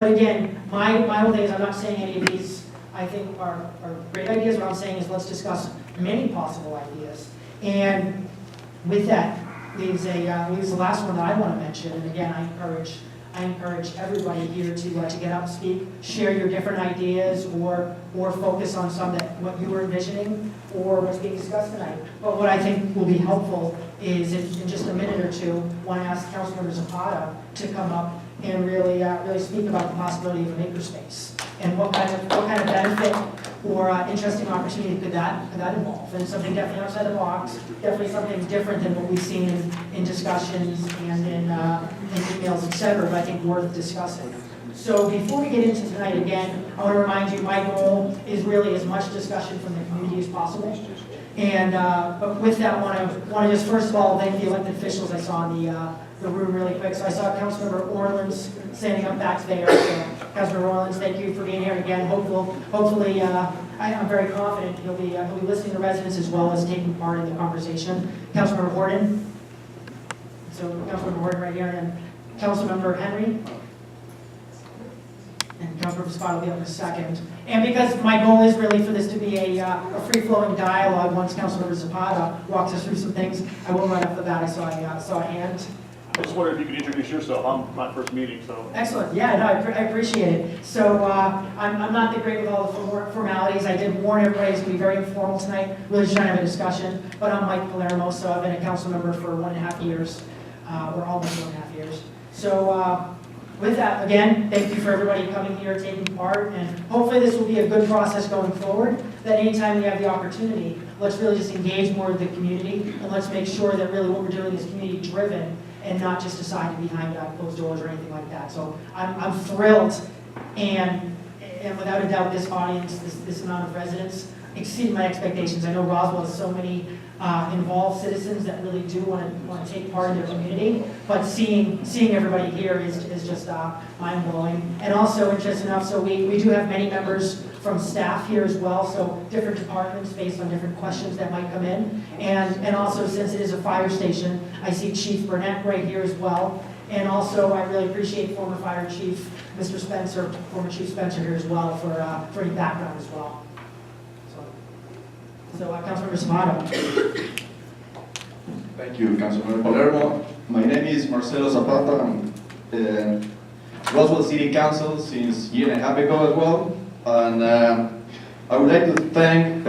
But again, my whole thing is I'm not saying any of these I think are great ideas. What I'm saying is let's discuss many possible ideas. And with that leaves the last one that I want to mention. And again, I encourage everybody here to get up, speak, share your different ideas, or focus on some that what you were envisioning or what's being discussed tonight. But what I think will be helpful is in just a minute or two, want to ask Councilmember Zapata to come up and really speak about the possibility of a makerspace and what kind of benefit or interesting opportunity could that involve. And it's something definitely outside the box, definitely something different than what we've seen in discussions and in emails, etc. But I think worth discussing. So before we get into tonight, again, I want to remind you my goal is really as much discussion from the community as possible. And but with that, want to just first of all thank the elected officials I saw in the room really quick. So I saw Councilmember Orleans standing up back there. So Councilmember Orleans, thank you for being here again. Hopefully, I'm very confident he'll be listening to residents as well as taking part in the conversation. Councilmember Horton. So Councilmember Horton right here, and Councilmember Henry. And Councilmember Spot will be up in a second. And because my goal is really for this to be a free-flowing dialogue, once Councilmember Zapata walks us through some things, I will right off the bat, I saw a hand. I just wondered if you could introduce yourself. I'm my first meeting, so. Excellent. Yeah, no, I appreciate it. So I'm not that great with all the formalities. I did warn everybody it's going to be very informal tonight. Really just trying to have a discussion. But I'm Mike Palermo, so I've been a council member for 1.5 years, or almost 1.5 years. So with that, again, thank you for everybody coming here, taking part, and hopefully this will be a good process going forward, that anytime we have the opportunity, let's really just engage more with the community, and let's make sure that really what we're doing is community-driven, and not just decided behind closed doors or anything like that. So I'm thrilled, and without a doubt, this audience, this amount of residents, exceeded my expectations. I know Roswell has so many involved citizens that really do want to take part in their community, but seeing everybody here is just mind-blowing. And also, interesting enough, so we do have many members from staff here as well, so different departments based on different questions that might come in. And also, since it is a fire station, I see Chief Burnett right here as well. And also, I really appreciate former Fire Chief, Mr. Spencer, former Chief Spencer here as well for any background as well. So, Councilmember Zapata. Thank you, Councilmember Palermo. My name is Marcelo Zapata. I'm Roswell City Council since a year and a half ago as well. And I would like to thank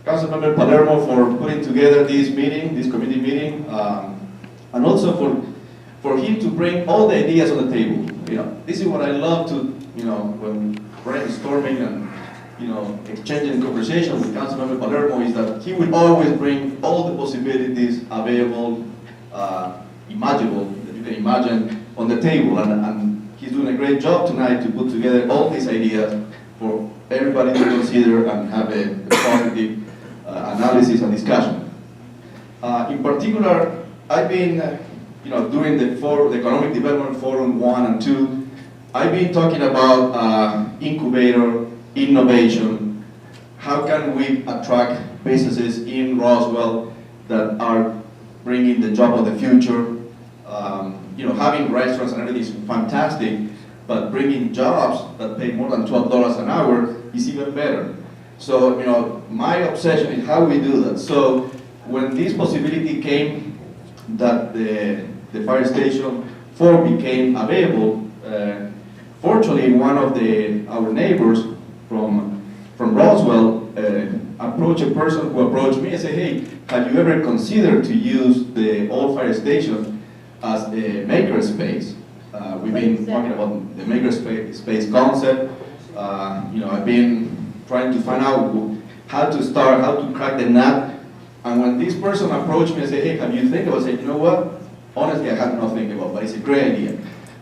Councilmember Palermo for putting together this committee meeting, and also for him to bring all the ideas on the table. This is what I love to, when brainstorming and exchanging conversation with Councilmember Palermo, is that he will always bring all the possibilities available, imaginable, that you can imagine, on the table. And he's doing a great job tonight to put together all these ideas for everybody to consider and have a positive analysis and discussion. In particular, I've been, during the Economic Development Forum 1 and 2, I've been talking about incubator, innovation. How can we attract businesses in Roswell that are bringing the job of the future? Having restaurants and everything is fantastic, but bringing jobs that pay more than $12 an hour is even better. So, my obsession is how we do that. So, when this possibility came that the fire station 4 became available, fortunately, one of our neighbors from Roswell approached a person who approached me and said, hey, have you ever considered to use the old fire station as a makerspace? We've been talking about the makerspace concept. I've been trying to find out how to start, how to crack the nut. And when this person approached me and said, hey, have you think about it? I said, you know what? Honestly, I have not think about it, but it's a great idea.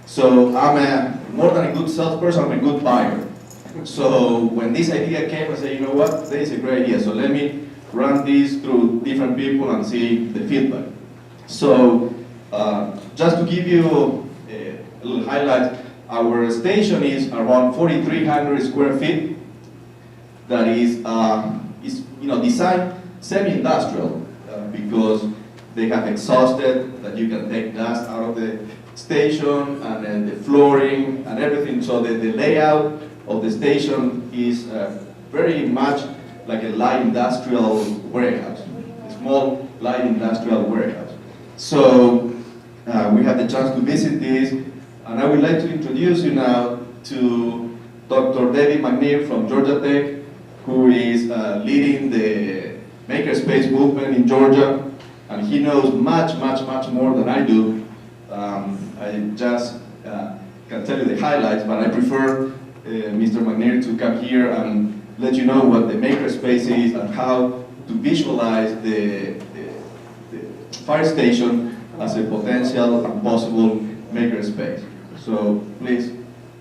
So I'm more than a good salesperson, I'm a good buyer. So when this idea came, I said, you know what, this is a great idea. So let me run this through different people and see the feedback. So just to give you a little highlight, our station is around 4,300 square feet. That is designed semi-industrial because they have exhausted that you can take dust out of station and then the flooring and everything, so that the layout of the station is very much like a light industrial warehouse, a small light industrial warehouse. So we had the chance to visit this, and I would like to introduce you now to Dr. David McNeil from Georgia Tech, who is leading the makerspace movement in Georgia, and he knows much more than I do. I just can tell you the highlights, but I prefer Mr. McNeil to come here and let you know what the makerspace is and how to visualize the fire station as a potential and possible makerspace. So please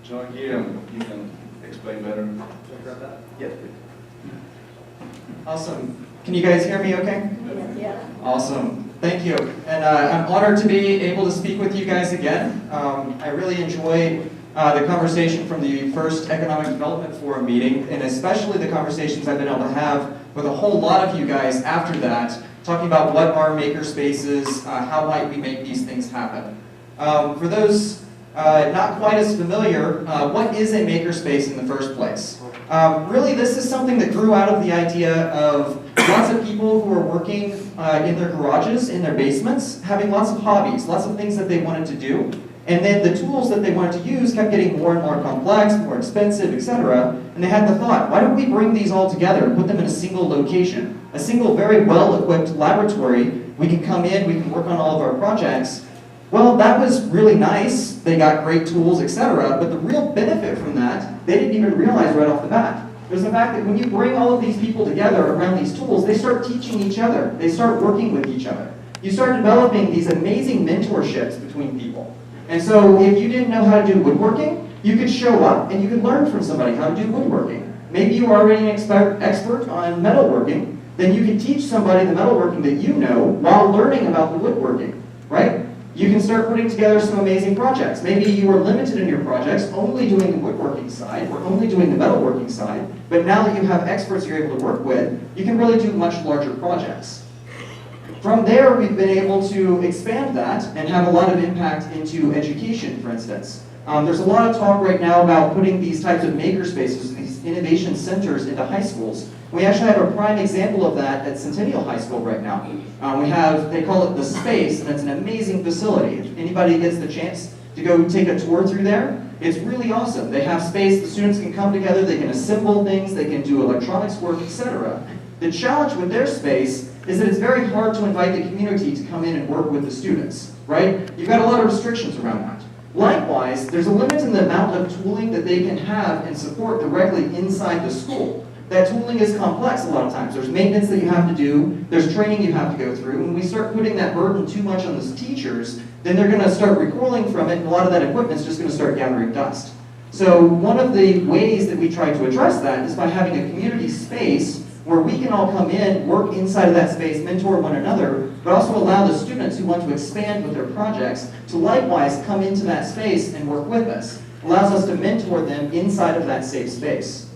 join here and you can explain better. Yes, please. Awesome. Can you guys hear me okay? Yeah. Awesome. Thank you. And I'm honored to be able to speak with you guys again. I really enjoyed the conversation from the first Economic Development Forum meeting, and especially the conversations I've been able to have with a whole lot of you guys after that, talking about what are maker spaces, how might we make these things happen. For those not quite as familiar, what is a makerspace in the first place? Really, this is something that grew out of the idea of lots of people who are working in their garages, in their basements, having lots of hobbies, lots of things that they wanted to do. And then the tools that they wanted to use kept getting more and more complex, more expensive, etc. And they had the thought, why don't we bring these all together and put them in a single location? A single, very well-equipped laboratory. We can come in, we can work on all of our projects. Well, that was really nice. They got great tools, etc. But the real benefit from that, they didn't even realize right off the bat. Was the fact that when you bring all of these people together around these tools, they start teaching each other. They start working with each other. You start developing these amazing mentorships between people. And so if you didn't know how to do woodworking, you could show up and you could learn from somebody how to do woodworking. Maybe you are already an expert on metalworking, then you can teach somebody the metalworking that you know while learning about the woodworking, right? You can start putting together some amazing projects. Maybe you are limited in your projects, only doing the woodworking side or only doing the metalworking side, but now that you have experts you're able to work with, you can really do much larger projects. From there, we've been able to expand that and have a lot of impact into education, for instance. There's a lot of talk right now about putting these types of maker spaces, these innovation centers into high schools. We actually have a prime example of that at Centennial High School right now. They call it The Space, and it's an amazing facility. If anybody gets the chance to go take a tour through there, it's really awesome. They have space, the students can come together, they can assemble things, they can do electronics work, etc. The challenge with their space is that it's very hard to invite the community to come in and work with the students, right? You've got a lot of restrictions around that. Likewise, there's a limit in the amount of tooling that they can have and support directly inside the school. That tooling is complex a lot of times. There's maintenance that you have to do, there's training you have to go through. When we start putting that burden too much on the teachers, then they're gonna start recoiling from it, and a lot of that equipment's just gonna start gathering dust. So one of the ways that we try to address that is by having a community space where we can all come in, work inside of that space, mentor one another, but also allow the students who want to expand with their projects to likewise come into that space and work with us. Allows us to mentor them inside of that safe space.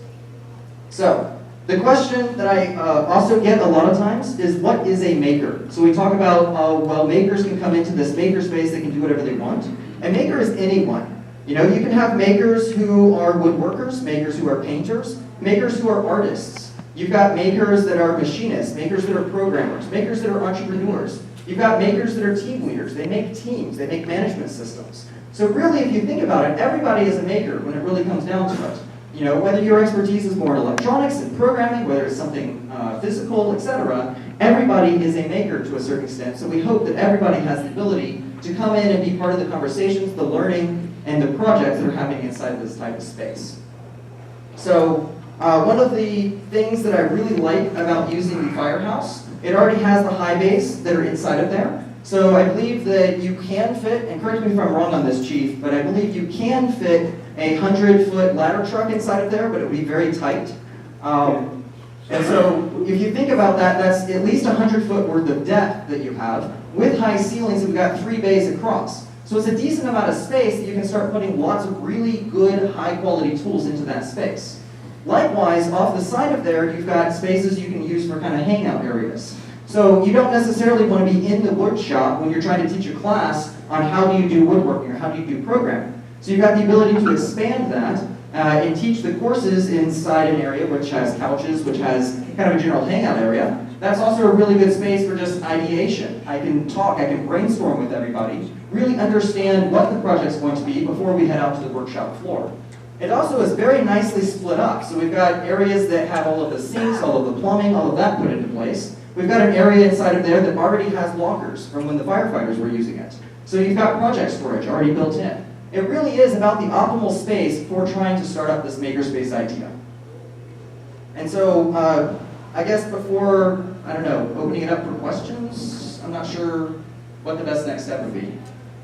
So, the question that I also get a lot of times is, what is a maker? So we talk about, well, makers can come into this maker space, they can do whatever they want. A maker is anyone. You know, you can have makers who are woodworkers, makers who are painters, makers who are artists. You've got makers that are machinists, makers that are programmers, makers that are entrepreneurs. You've got makers that are team leaders. They make teams, they make management systems. So really, if you think about it, everybody is a maker when it really comes down to it. You know, whether your expertise is more in electronics and programming, whether it's something physical, etc., everybody is a maker to a certain extent. So we hope that everybody has the ability to come in and be part of the conversations, the learning, and the projects that are happening inside of this type of space. So one of the things that I really like about using the Firehouse, it already has the high bays that are inside of there. So I believe that you can fit, and correct me if I'm wrong on this, Chief, but I believe you can fit a 100-foot ladder truck inside of there, but it would be very tight. And so if you think about that, that's at least 100-foot worth of depth that you have, with high ceilings, and we've got 3 bays across. So it's a decent amount of space that you can start putting lots of really good, high-quality tools into that space. Likewise, off the side of there, you've got spaces you can use for kind of hangout areas. So you don't necessarily want to be in the wood shop when you're trying to teach a class on how do you do woodworking or how do you do programming. So you've got the ability to expand that and teach the courses inside an area which has couches, which has kind of a general hangout area. That's also a really good space for just ideation. I can talk, I can brainstorm with everybody, really understand what the project's going to be before we head out to the workshop floor. It also is very nicely split up. So we've got areas that have all of the sinks, all of the plumbing, all of that put into place. We've got an area inside of there that already has lockers from when the firefighters were using it. So you've got project storage already built in. It really is about the optimal space for trying to start up this makerspace idea. And so I guess before, I don't know, opening it up for questions, I'm not sure what the best next step would be.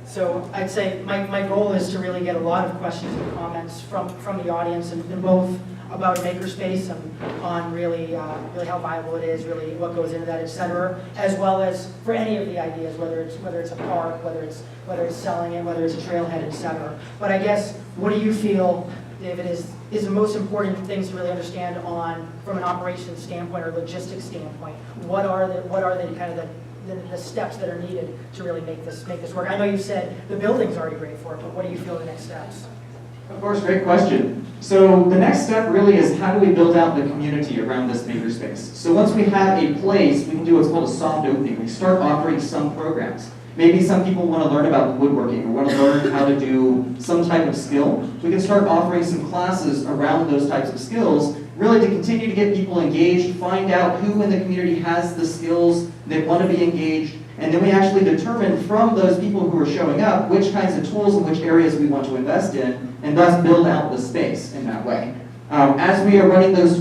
So I'd say my goal is to really get a lot of questions and comments from the audience, and both about makerspace and on really how viable it is, really what goes into that, et cetera, as well as for any of the ideas, whether it's a park, whether it's selling it, whether it's a trailhead, et cetera. But I guess, what do you feel, David, is the most important things to really understand from an operations standpoint or logistics standpoint? What are the kind of the steps that are needed to really make this work? I know you said the building's already great for it, but what do you feel are the next steps? Of course, great question. So the next step really is how do we build out the community around this makerspace? So once we have a place, we can do what's called a soft opening. We start offering some programs. Maybe some people want to learn about woodworking or want to learn how to do some type of skill. We can start offering some classes around those types of skills, really to continue to get people engaged, find out who in the community has the skills that want to be engaged, and then we actually determine from those people who are showing up which kinds of tools and which areas we want to invest in, and thus build out the space in that way. As we are running those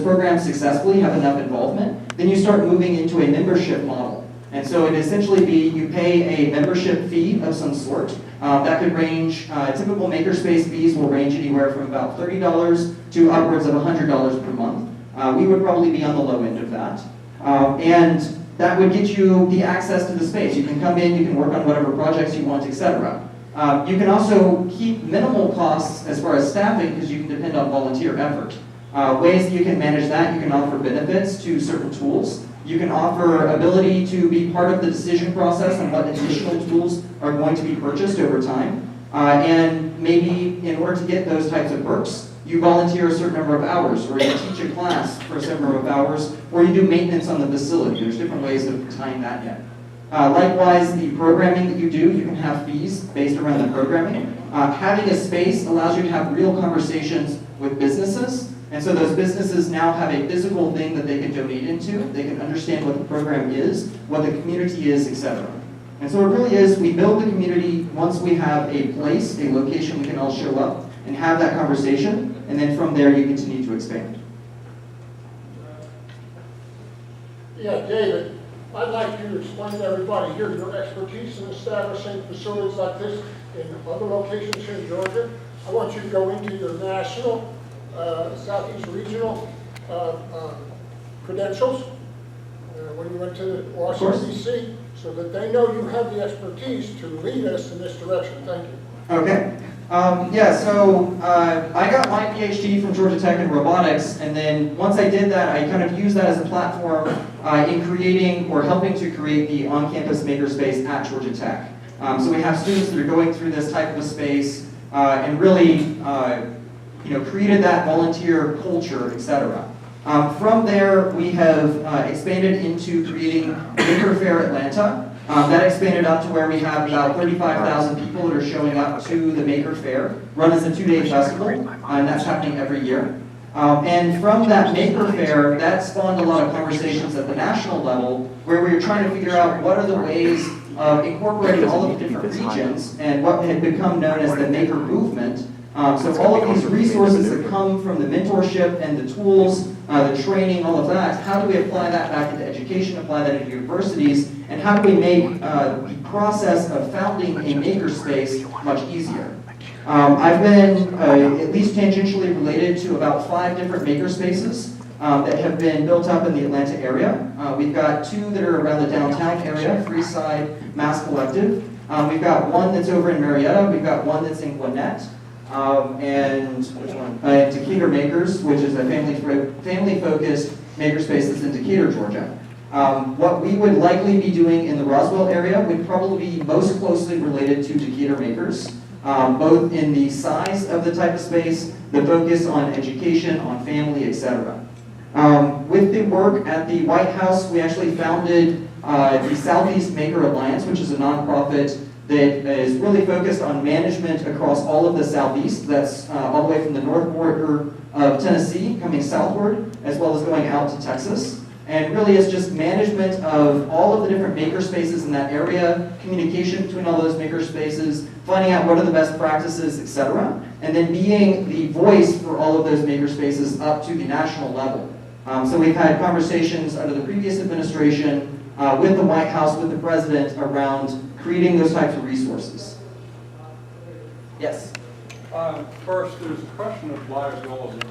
programs successfully, have enough involvement, then you start moving into a membership model. And so it essentially be you pay a membership fee of some sort. That could range, typical makerspace fees will range anywhere from about $30 to upwards of $100 per month. We would probably be on the low end of that. And that would get you the access to the space. You can come in, you can work on whatever projects you want, etc. You can also keep minimal costs as far as staffing because you can depend on volunteer effort. Ways that you can manage that, you can offer benefits to certain tools. You can offer ability to be part of the decision process on what additional tools are going to be purchased over time. And maybe in order to get those types of perks, you volunteer a certain number of hours, or you teach a class for a certain number of hours, or you do maintenance on the facility. There's different ways of tying that in. Likewise, the programming that you do, you can have fees based around the programming. Having a space allows you to have real conversations with businesses, and so those businesses now have a physical thing that they can donate into. They can understand what the program is, what the community is, etc. And so it really is, we build the community once we have a place, a location we can all show up and have that conversation, and then from there you continue to expand. Yeah, David, I'd like you to explain to everybody here your expertise in establishing facilities like this in other locations here in Georgia. I want you to go into your national, Southeast regional credentials when you went to Washington, D.C., so that they know you have the expertise to lead us in this direction. Thank you. Okay. So I got my PhD from Georgia Tech in robotics, and then once I did that, I kind of used that as a platform in creating or helping to create the on-campus makerspace at Georgia Tech. So we have students that are going through this type of a space and really created that volunteer culture, etc. From there, we have expanded into creating Maker Fair Atlanta. That expanded up to where we have about 35,000 people that are showing up to the Maker Fair, run as a 2-day festival, and that's happening every year. And from that Maker Fair, that spawned a lot of conversations at the national level, where we were trying to figure out what are the ways of incorporating all of the different regions and what had become known as the Maker Movement. So all of these resources that come from the mentorship and the tools, the training, all of that, how do we apply that back into education, apply that into universities, and how do we make the process of founding a makerspace much easier? I've been at least tangentially related to about 5 different makerspaces that have been built up in the Atlanta area. We've got 2 that are around the downtown area, Freeside, Mass Collective. We've got one that's over in Marietta. We've got one that's in Gwinnett. And which one? Decatur Makers, which is a family-focused makerspace that's in Decatur, Georgia. What we would likely be doing in the Roswell area would probably be most closely related to Decatur makers, both in the size of the type of space, the focus on education, on family, etc. With the work at the White House, we actually founded the Southeast Maker Alliance, which is a nonprofit that is really focused on management across all of the Southeast. That's all the way from the north border of Tennessee, coming southward, as well as going out to Texas. And really it's just management of all of the different maker spaces in that area, communication between all those maker spaces, finding out what are the best practices, etc. And then being the voice for all of those maker spaces up to the national level. So we've had conversations under the previous administration with the White House, with the president, around creating those types of resources. Yes? First, there's a question of liability.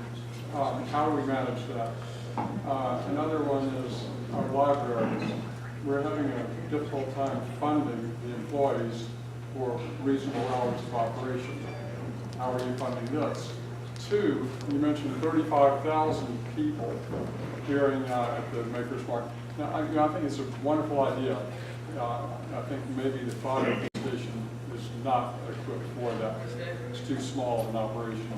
How do we manage that? Another one is our libraries. We're having a difficult time funding the employees for reasonable hours of operation. How are you funding this? Two, you mentioned 35,000 people hearing at the Maker's Mark. Now, I think it's a wonderful idea. I think maybe the fire station is not equipped for that. It's too small an operation.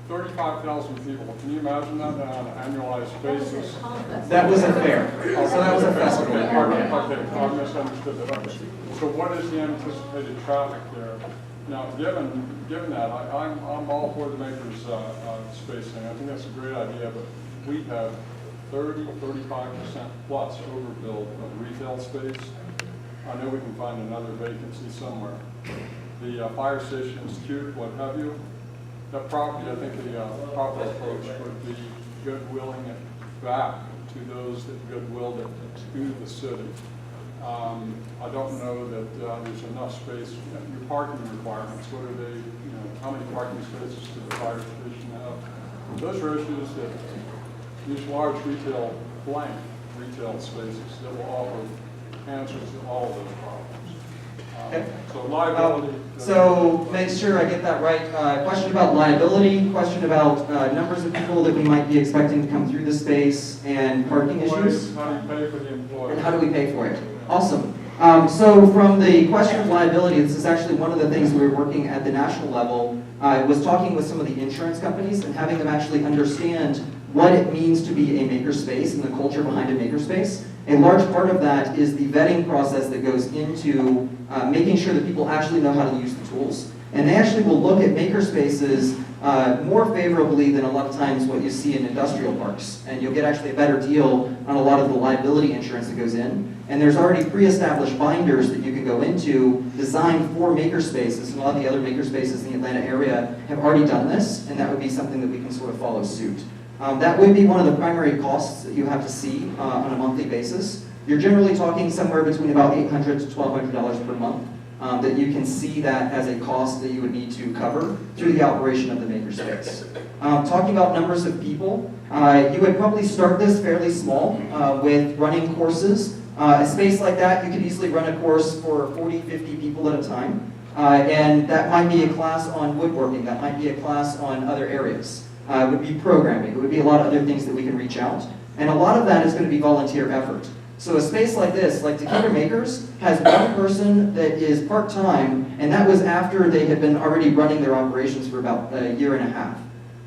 35,000 people. Can you imagine that on an annualized basis? That was a fair. So that was a festival. Okay, I misunderstood that. Okay. So what is the anticipated traffic there? Now, given that, I'm all for the Maker's space thing. I think that's a great idea, but we have 35% plus overbuild of retail space. I know we can find another vacancy somewhere. The fire station is cute, what have you. That property, I think the proper approach would be goodwilling it back to those that goodwilled it to the city. I don't know that there's enough space. Your parking requirements, what are they, how many parking spaces does the fire station have? Those are issues that these large retail spaces that will offer answers to all of those problems. So liability. So make sure I get that right. Question about liability, question about numbers of people that we might be expecting to come through the space, and parking issues. How do you pay for the employees? And how do we pay for it? Awesome. So from the question of liability, this is actually one of the things we were working at the national level, was talking with some of the insurance companies and having them actually understand what it means to be a makerspace and the culture behind a makerspace. A large part of that is the vetting process that goes into making sure that people actually know how to use the tools. And they actually will look at makerspaces more favorably than a lot of times what you see in industrial parks. And you'll get actually a better deal on a lot of the liability insurance that goes in. And there's already pre-established binders that you can go into designed for makerspaces. And a lot of the other makerspaces in the Atlanta area have already done this, and that would be something that we can sort of follow suit. That would be one of the primary costs that you have to see on a monthly basis. You're generally talking somewhere between about $800 to $1,200 per month that you can see that as a cost that you would need to cover through the operation of the makerspace. Talking about numbers of people, you would probably start this fairly small with running courses. A space like that, you could easily run a course for 40, 50 people at a time. And that might be a class on woodworking, that might be a class on other areas. It would be programming, it would be a lot of other things that we can reach out. And a lot of that is going to be volunteer effort. So a space like this, like Decatur Makers, has one person that is part-time, and that was after they had been already running their operations for about a year and a half.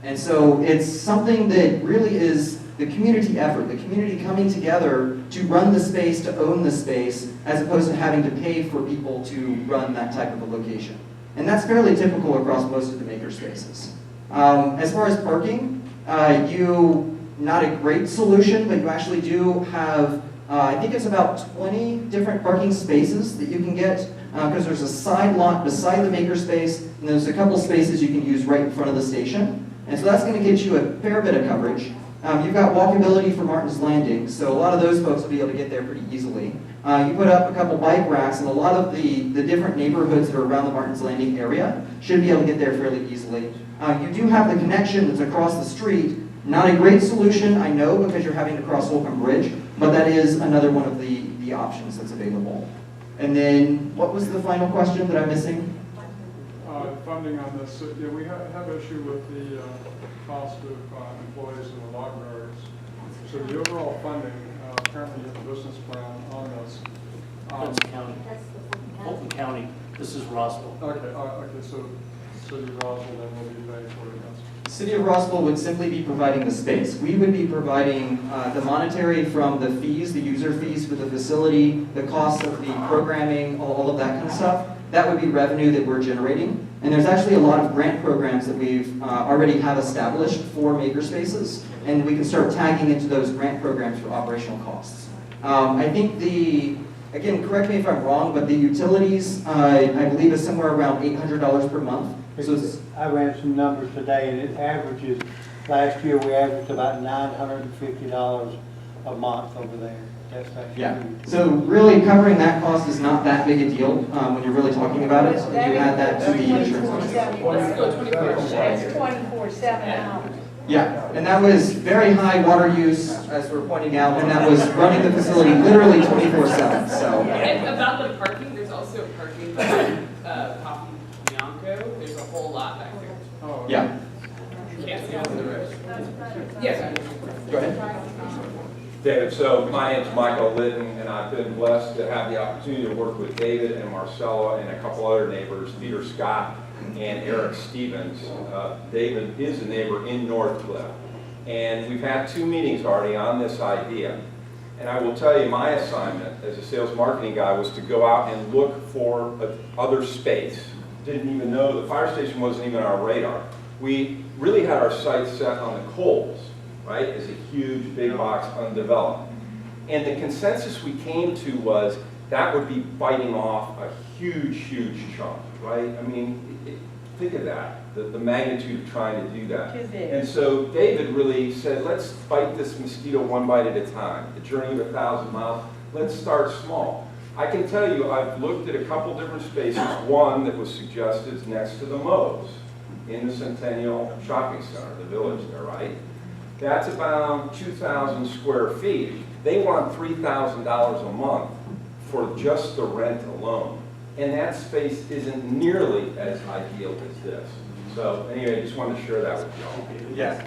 And so it's something that really is the community effort, the community coming together to run the space, to own the space, as opposed to having to pay for people to run that type of a location. And that's fairly typical across most of the maker spaces. As far as parking, not a great solution, but you actually do have, I think it's about 20 different parking spaces that you can get, because there's a side lot beside the makerspace, and there's a couple spaces you can use right in front of the station. And so that's going to get you a fair bit of coverage. You've got walkability for Martin's Landing, so a lot of those folks will be able to get there pretty easily. You put up a couple bike racks, and a lot of the different neighborhoods that are around the Martin's Landing area should be able to get there fairly easily. You do have the connection that's across the street. Not a great solution, I know, because you're having to cross Holcomb Bridge, but that is another one of the options that's available. And then, what was the final question that I'm missing? Funding on this, we have issue with the cost of employees in the libraries. So the overall funding apparently you have a business plan on this. That's county. Fulton County. This is Roswell. Okay, so City of Roswell then will be paying for it, yes. City of Roswell would simply be providing the space. We would be providing the monetary from the fees, the user fees for the facility, the cost of the programming, all of that kind of stuff. That would be revenue that we're generating. And there's actually a lot of grant programs that we've already have established for makerspaces, and we can start tagging into those grant programs for operational costs. I think again, correct me if I'm wrong, but the utilities, I believe, is somewhere around $800 per month. So I ran some numbers today, and it averages, last year we averaged about $950 a month over there. That's yeah. So really covering that cost is not that big a deal when you're really talking about it. You add that to the insurance. That's 24/7 now. Yeah, and that was very high water use, as we're pointing out, and that was running the facility literally 24/7. So. And about the parking, there's also parking behind Coffee Bianco. There's a whole lot back there. Oh, okay. Yeah. You can't see over the road. Yes. Go ahead. David, so my name's Michael Litton, and I've been blessed to have the opportunity to work with David and Marcella and a couple other neighbors, Peter Scott and Eric Stevens. David is a neighbor in Northcliffe, and we've had 2 meetings already on this idea. And I will tell you, my assignment as a sales marketing guy was to go out and look for other space. Didn't even know the fire station wasn't even on our radar. We really had our sights set on the Coles, right, as a huge big box undeveloped. And the consensus we came to was that would be biting off a huge, huge chunk, right? I mean, think of that, the magnitude of trying to do that. And so David really said, let's bite this mosquito one bite at a time. The journey of 1,000 miles, let's start small. I can tell you, I've looked at a couple different spaces. One that was suggested is next to the Moe's in the Centennial Shopping Center, the village there, right? That's about 2,000 square feet. They want $3,000 a month for just the rent alone. And that space isn't nearly as ideal as this. So anyway, I just wanted to share that with y'all. Yes.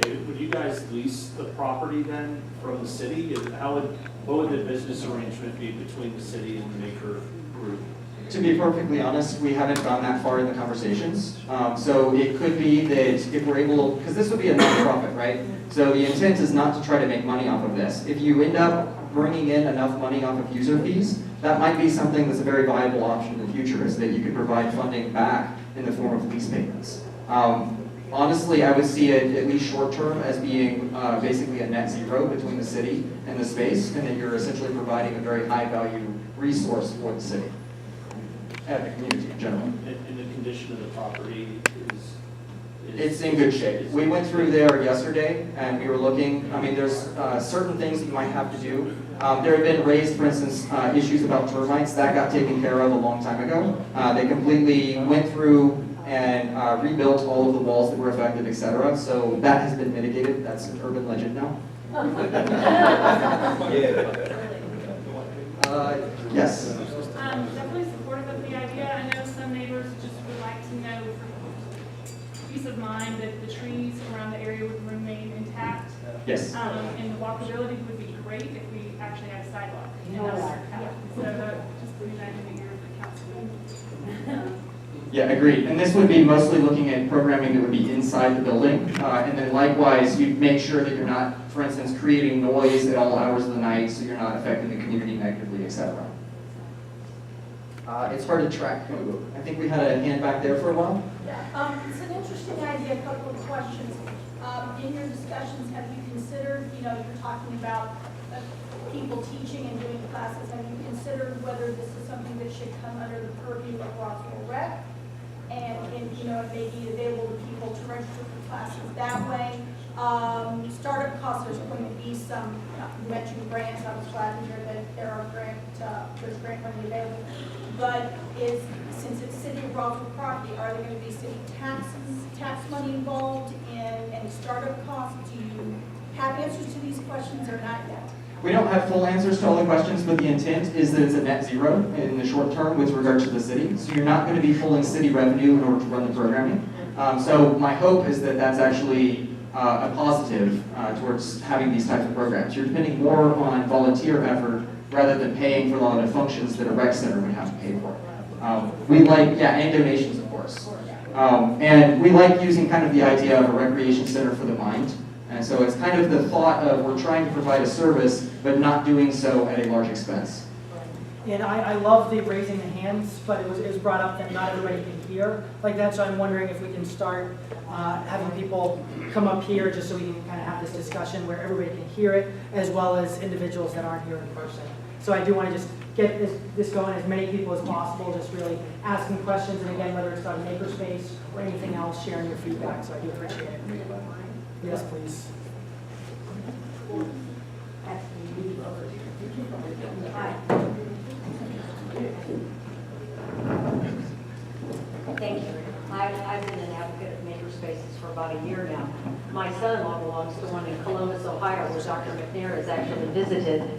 David, would you guys lease the property then from the city? What would the business arrangement be between the city and the maker group? To be perfectly honest, we haven't gone that far in the conversations. So it could be that if we're able, because this would be a nonprofit, right? So the intent is not to try to make money off of this. If you end up bringing in enough money off of user fees, that might be something that's a very viable option in the future, is that you could provide funding back in the form of lease payments. Honestly, I would see it, at least short term, as being basically a net zero between the city and the space, and that you're essentially providing a very high value resource for the city and the community in general. And the condition of the property is It's in good shape. We went through there yesterday and we were looking. I mean, there's certain things you might have to do. There have been raised, for instance, issues about termites. That got taken care of a long time ago. They completely went through and rebuilt all of the walls that were affected, etc. So that has been mitigated. That's an urban legend now. Yes. Definitely supportive of the idea. I know some neighbors just would like to know for peace of mind that the trees around the area would remain intact. Yes. And the walkability would be great if we actually had a sidewalk. So just putting that in the ear of the council. Yeah, agreed. And this would be mostly looking at programming that would be inside the building. And then likewise, you'd make sure that you're not, for instance, creating noise at all hours of the night so you're not affecting the community negatively, etc. It's hard to track. I think we had a hand back there for a while. It's an interesting idea, a couple of questions. In your discussions, have you considered, you're talking about people teaching and doing classes, have you considered whether this is something that should come under the purview of Roswell Rec? And it may be available to people to register for classes that way. Startup costs, there's going to be some, you mentioned grants, I was glad to hear that there's grant money available. But since it's city of Roswell property, are there going to be city tax money involved in any startup costs? Do you have answers to these questions or not yet? We don't have full answers to all the questions, but the intent is that it's a net zero in the short term with regard to the city. So you're not going to be pulling city revenue in order to run the programming. So my hope is that that's actually a positive towards having these types of programs. You're depending more on volunteer effort rather than paying for a lot of functions that a rec center would have to pay for. We like, yeah, and donations, of course. And we like using kind of the idea of a recreation center for the mind. And so it's kind of the thought of we're trying to provide a service, but not doing so at a large expense. And I love the raising the hands, but it was brought up that not everybody can hear like that, so I'm wondering if we can start having people come up here just so we can kind of have this discussion where everybody can hear it, as well as individuals that aren't here in person. So I do want to just get this going, as many people as possible, just really asking questions, and again, whether it's on Makerspace or anything else, sharing your feedback, so I do appreciate it. Yes, please. Hi. Thank you. I've been an advocate of makerspaces for about a year now. My son-in-law belongs to one in Columbus, Ohio, where Dr. McNair has actually visited.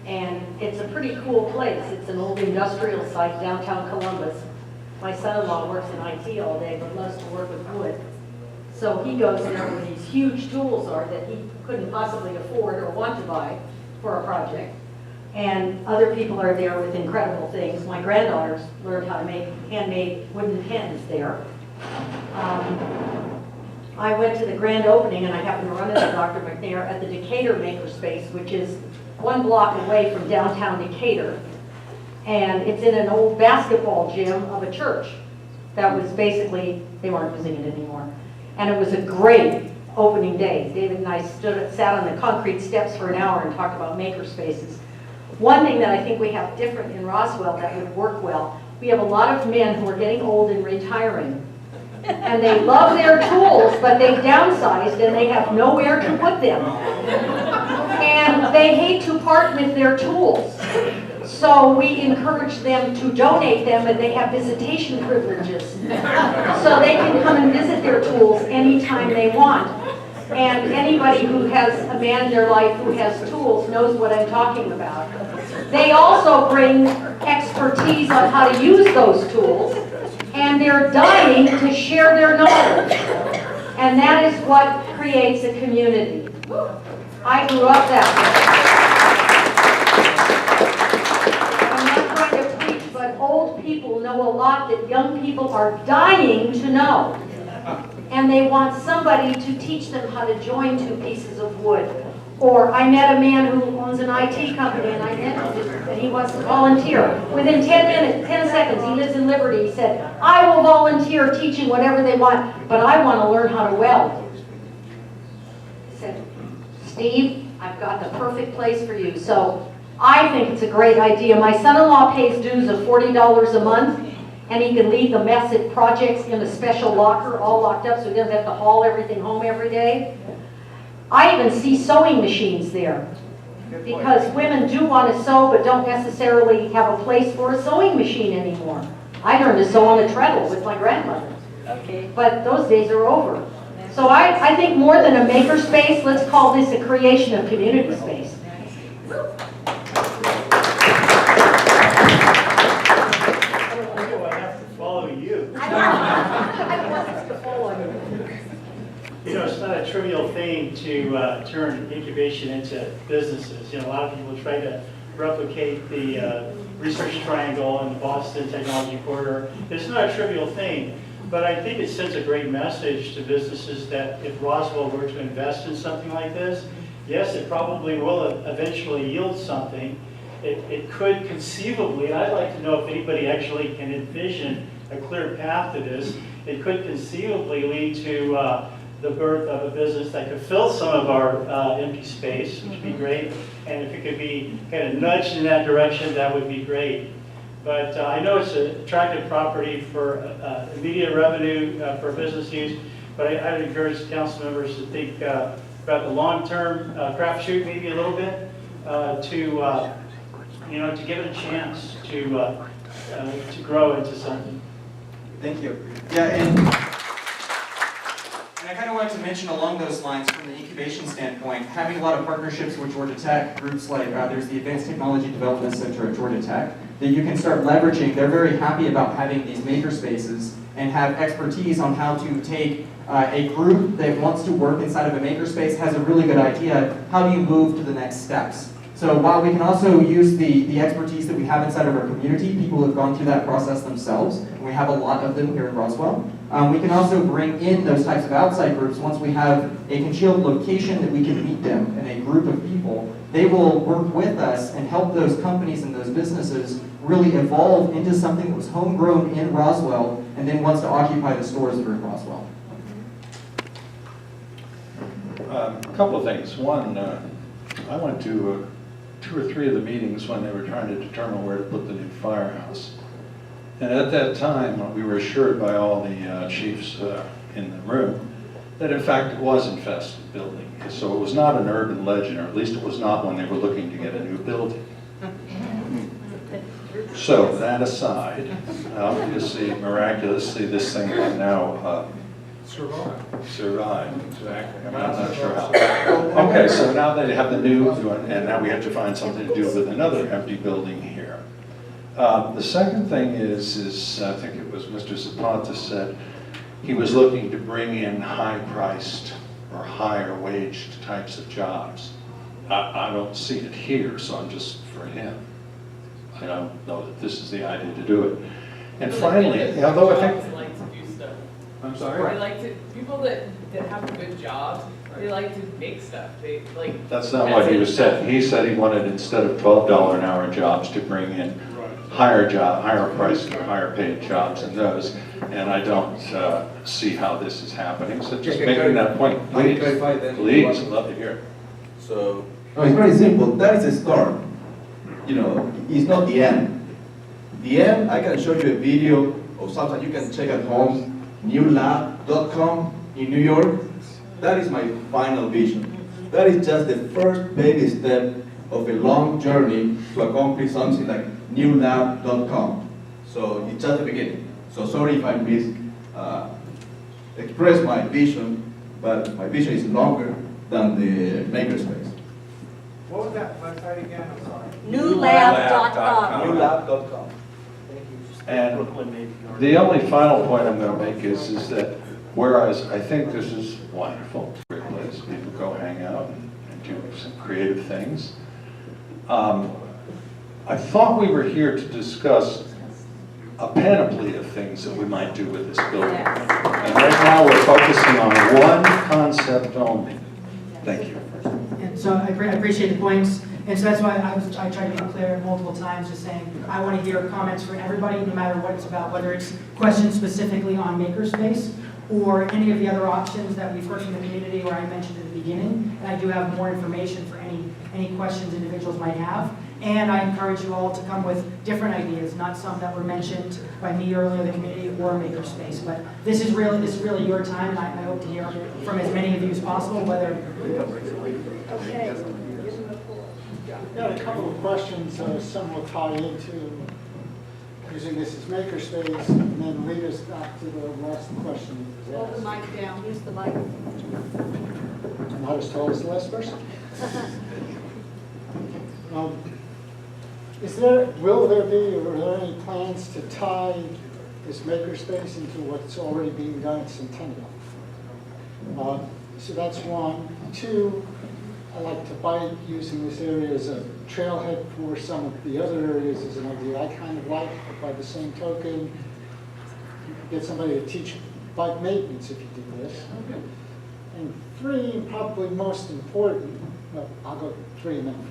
And it's a pretty cool place. It's an old industrial site downtown Columbus. My son-in-law works in IT all day, but loves to work with wood. So he goes there where these huge tools are that he couldn't possibly afford or want to buy for a project. And other people are there with incredible things. My granddaughters learned how to make handmade wooden pens there. I went to the grand opening, and I happened to run into Dr. McNair at the Decatur Makerspace, which is 1 block away from downtown Decatur. And it's in an old basketball gym of a church that was basically, they weren't using it anymore. And it was a great opening day. David and I sat on the concrete steps for an hour and talked about makerspaces. One thing that I think we have different in Roswell that would work well, we have a lot of men who are getting old and retiring. And they love their tools, but they downsized and they have nowhere to put them. And they hate to part with their tools. So we encourage them to donate them, and they have visitation privileges. So they can come and visit their tools anytime they want. And anybody who has a man in their life who has tools knows what I'm talking about. They also bring expertise on how to use those tools, and they're dying to share their knowledge. And that is what creates a community. I grew up that way. I'm not trying to preach, but old people know a lot that young people are dying to know. And they want somebody to teach them how to join 2 pieces of wood. Or I met a man who owns an IT company, and I met him, and he wants to volunteer. Within 10 seconds, he lives in Liberty. He said, I will volunteer teaching whatever they want, but I want to learn how to weld. I said, Steve, I've got the perfect place for you. So I think it's a great idea. My son-in-law pays dues of $40 a month, and he can leave the massive projects in a special locker, all locked up, so he doesn't have to haul everything home every day. I even see sewing machines there, because women do want to sew, but don't necessarily have a place for a sewing machine anymore. I learned to sew on a treadle with my grandmother, but those days are over. So I think more than a maker space, let's call this a creation of community space. You know, it's not a trivial thing to turn incubation into businesses. You know, a lot of people try to replicate the research triangle in the Boston Technology Corridor. It's not a trivial thing, but I think it sends a great message to businesses that if Roswell were to invest in something like this, yes, it probably will eventually yield something. It could conceivably, and I'd like to know if anybody actually can envision a clear path to this, it could conceivably lead to the birth of a business that could fill some of our empty space, which would be great. And if it could be kind of nudged in that direction, that would be great. But I know it's an attractive property for immediate revenue for business use, but I would encourage council members to think about the long-term craft shoot maybe a little bit to give it a chance to grow into something. Thank you. Yeah, and I kind of wanted to mention along those lines from the incubation standpoint, having a lot of partnerships with Georgia Tech, groups like there's the Advanced Technology Development Center at Georgia Tech, that you can start leveraging. They're very happy about having these maker spaces and have expertise on how to take a group that wants to work inside of a makerspace has a really good idea, how do you move to the next steps? So while we can also use the expertise that we have inside of our community, people who have gone through that process themselves, and we have a lot of them here in Roswell, we can also bring in those types of outside groups. Once we have a concealed location that we can meet them and a group of people, they will work with us and help those companies and those businesses really evolve into something that was homegrown in Roswell and then wants to occupy the stores that are in Roswell. A couple of things. One, I went to 2 or 3 of the meetings when they were trying to determine where to put the new firehouse. And at that time, we were assured by all the chiefs in the room that in fact it was infested building. So it was not an urban legend, or at least it was not when they were looking to get a new building. So that aside, obviously, miraculously, this thing can now survive, exactly. I'm not sure how. Okay, so now they have the new, and now we have to find something to do with another empty building here. The second thing is I think it was Mr. Zapata said, he was looking to bring in high-priced or higher-waged types of jobs. I don't see it here, so I'm just for him. I don't know that this is the idea to do it. And finally, although I think... Like to do stuff. I'm sorry? They like to, people that have good jobs, they like to make stuff. They like. That's not what he was saying. He said he wanted, instead of $12 an hour jobs, to bring in higher priced or higher paid jobs in those. And I don't see how this is happening. So just making that point, please. Please, I'd love to hear it. So, no, it's very simple. That is a start. You know, it's not the end. The end, I can show you a video of something you can check at home, newlab.com in New York. That is my final vision. That is just the first baby step of a long journey to accomplish something like newlab.com. So it's just the beginning. So sorry if I express my vision, but my vision is longer than the makerspace. What was that website again? I'm sorry. Newlab.com. Newlab.com. And the only final point I'm going to make is that whereas I think this is wonderful, it's a great place, people go hang out and do some creative things. I thought we were here to discuss a panoply of things that we might do with this building. And right now we're focusing on one concept only. Thank you. And so I appreciate the points, and so that's why I tried to be clear multiple times, just saying, I want to hear comments from everybody, no matter what it's about, whether it's questions specifically on makerspace, or any of the other options that we've heard from the community, or I mentioned at the beginning, and I do have more information for any questions individuals might have. And I encourage you all to come with different ideas, not some that were mentioned by me earlier, the committee, or makerspace. But this is really your time, and I hope to hear from as many of you as possible, whether... Okay. Got a couple of questions, some will tie into using this as makerspace, and then lead us back to the last question. Hold the mic down, use the mic. I'm not as tall as the last person. Will there be, or are there any plans to tie this makerspace into what's already being done at Centennial? So that's one. Two, I like to bike using this area as a trailhead for some of the other areas is an idea I kind of like, but by the same token, you could get somebody to teach bike maintenance if you did this. And three, and probably most important, well, I'll go 3 and then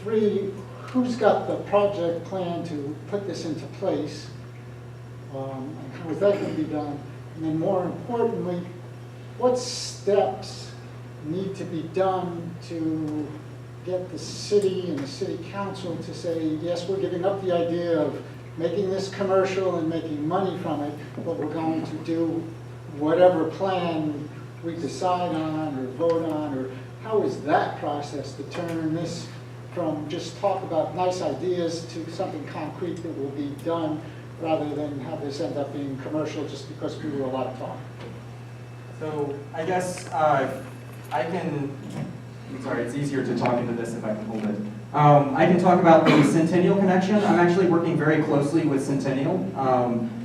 4. 3, who's got the project plan to put this into place? And how is that going to be done? And then more importantly, what steps need to be done to get the city and the city council to say, yes, we're giving up the idea of making this commercial and making money from it, but we're going to do whatever plan we decide on or vote on, or how is that process to turn this from just talk about nice ideas to something concrete that will be done, rather than have this end up being commercial just because we were a lot of talk? So I guess sorry, it's easier to talk into this if I can hold it. I can talk about the Centennial connection. I'm actually working very closely with Centennial.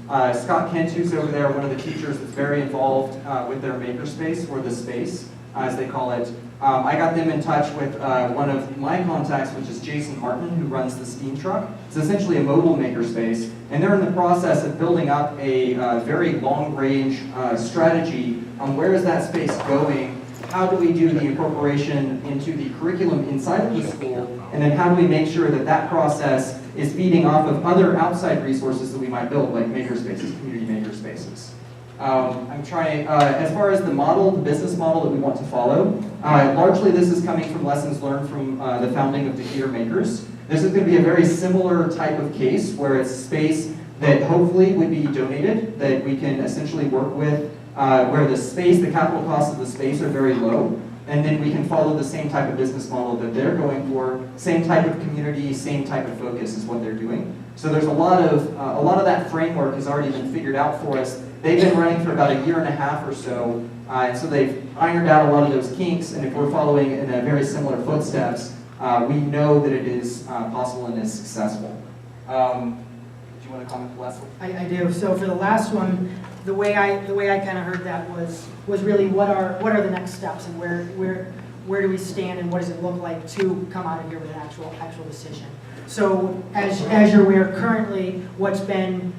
Scott Kent, who's over there, one of the teachers that's very involved with their makerspace, or the space, as they call it. I got them in touch with one of my contacts, which is Jason Martin, who runs the steam truck. It's essentially a mobile makerspace, and they're in the process of building up a very long-range strategy on where is that space going, how do we do the incorporation into the curriculum inside of the school, and then how do we make sure that that process is feeding off of other outside resources that we might build, like makerspaces, community makerspaces. I'm trying, as far as the model, the business model that we want to follow, largely this is coming from lessons learned from the founding of Decatur Makers. This is going to be a very similar type of case where it's space that hopefully would be donated, that we can essentially work with, where the space, the capital costs of the space are very low, and then we can follow the same type of business model that they're going for, same type of community, same type of focus is what they're doing. So there's a lot of that framework has already been figured out for us. They've been running for about 1.5 years or so, and so they've ironed out a lot of those kinks, and if we're following in a very similar footsteps, we know that it is possible and is successful. Do you want to comment, Leslie? I do. So for the last one, the way I kind of heard that was really what are the next steps, and where do we stand, and what does it look like to come out of here with an actual decision. So as you're aware, currently what's been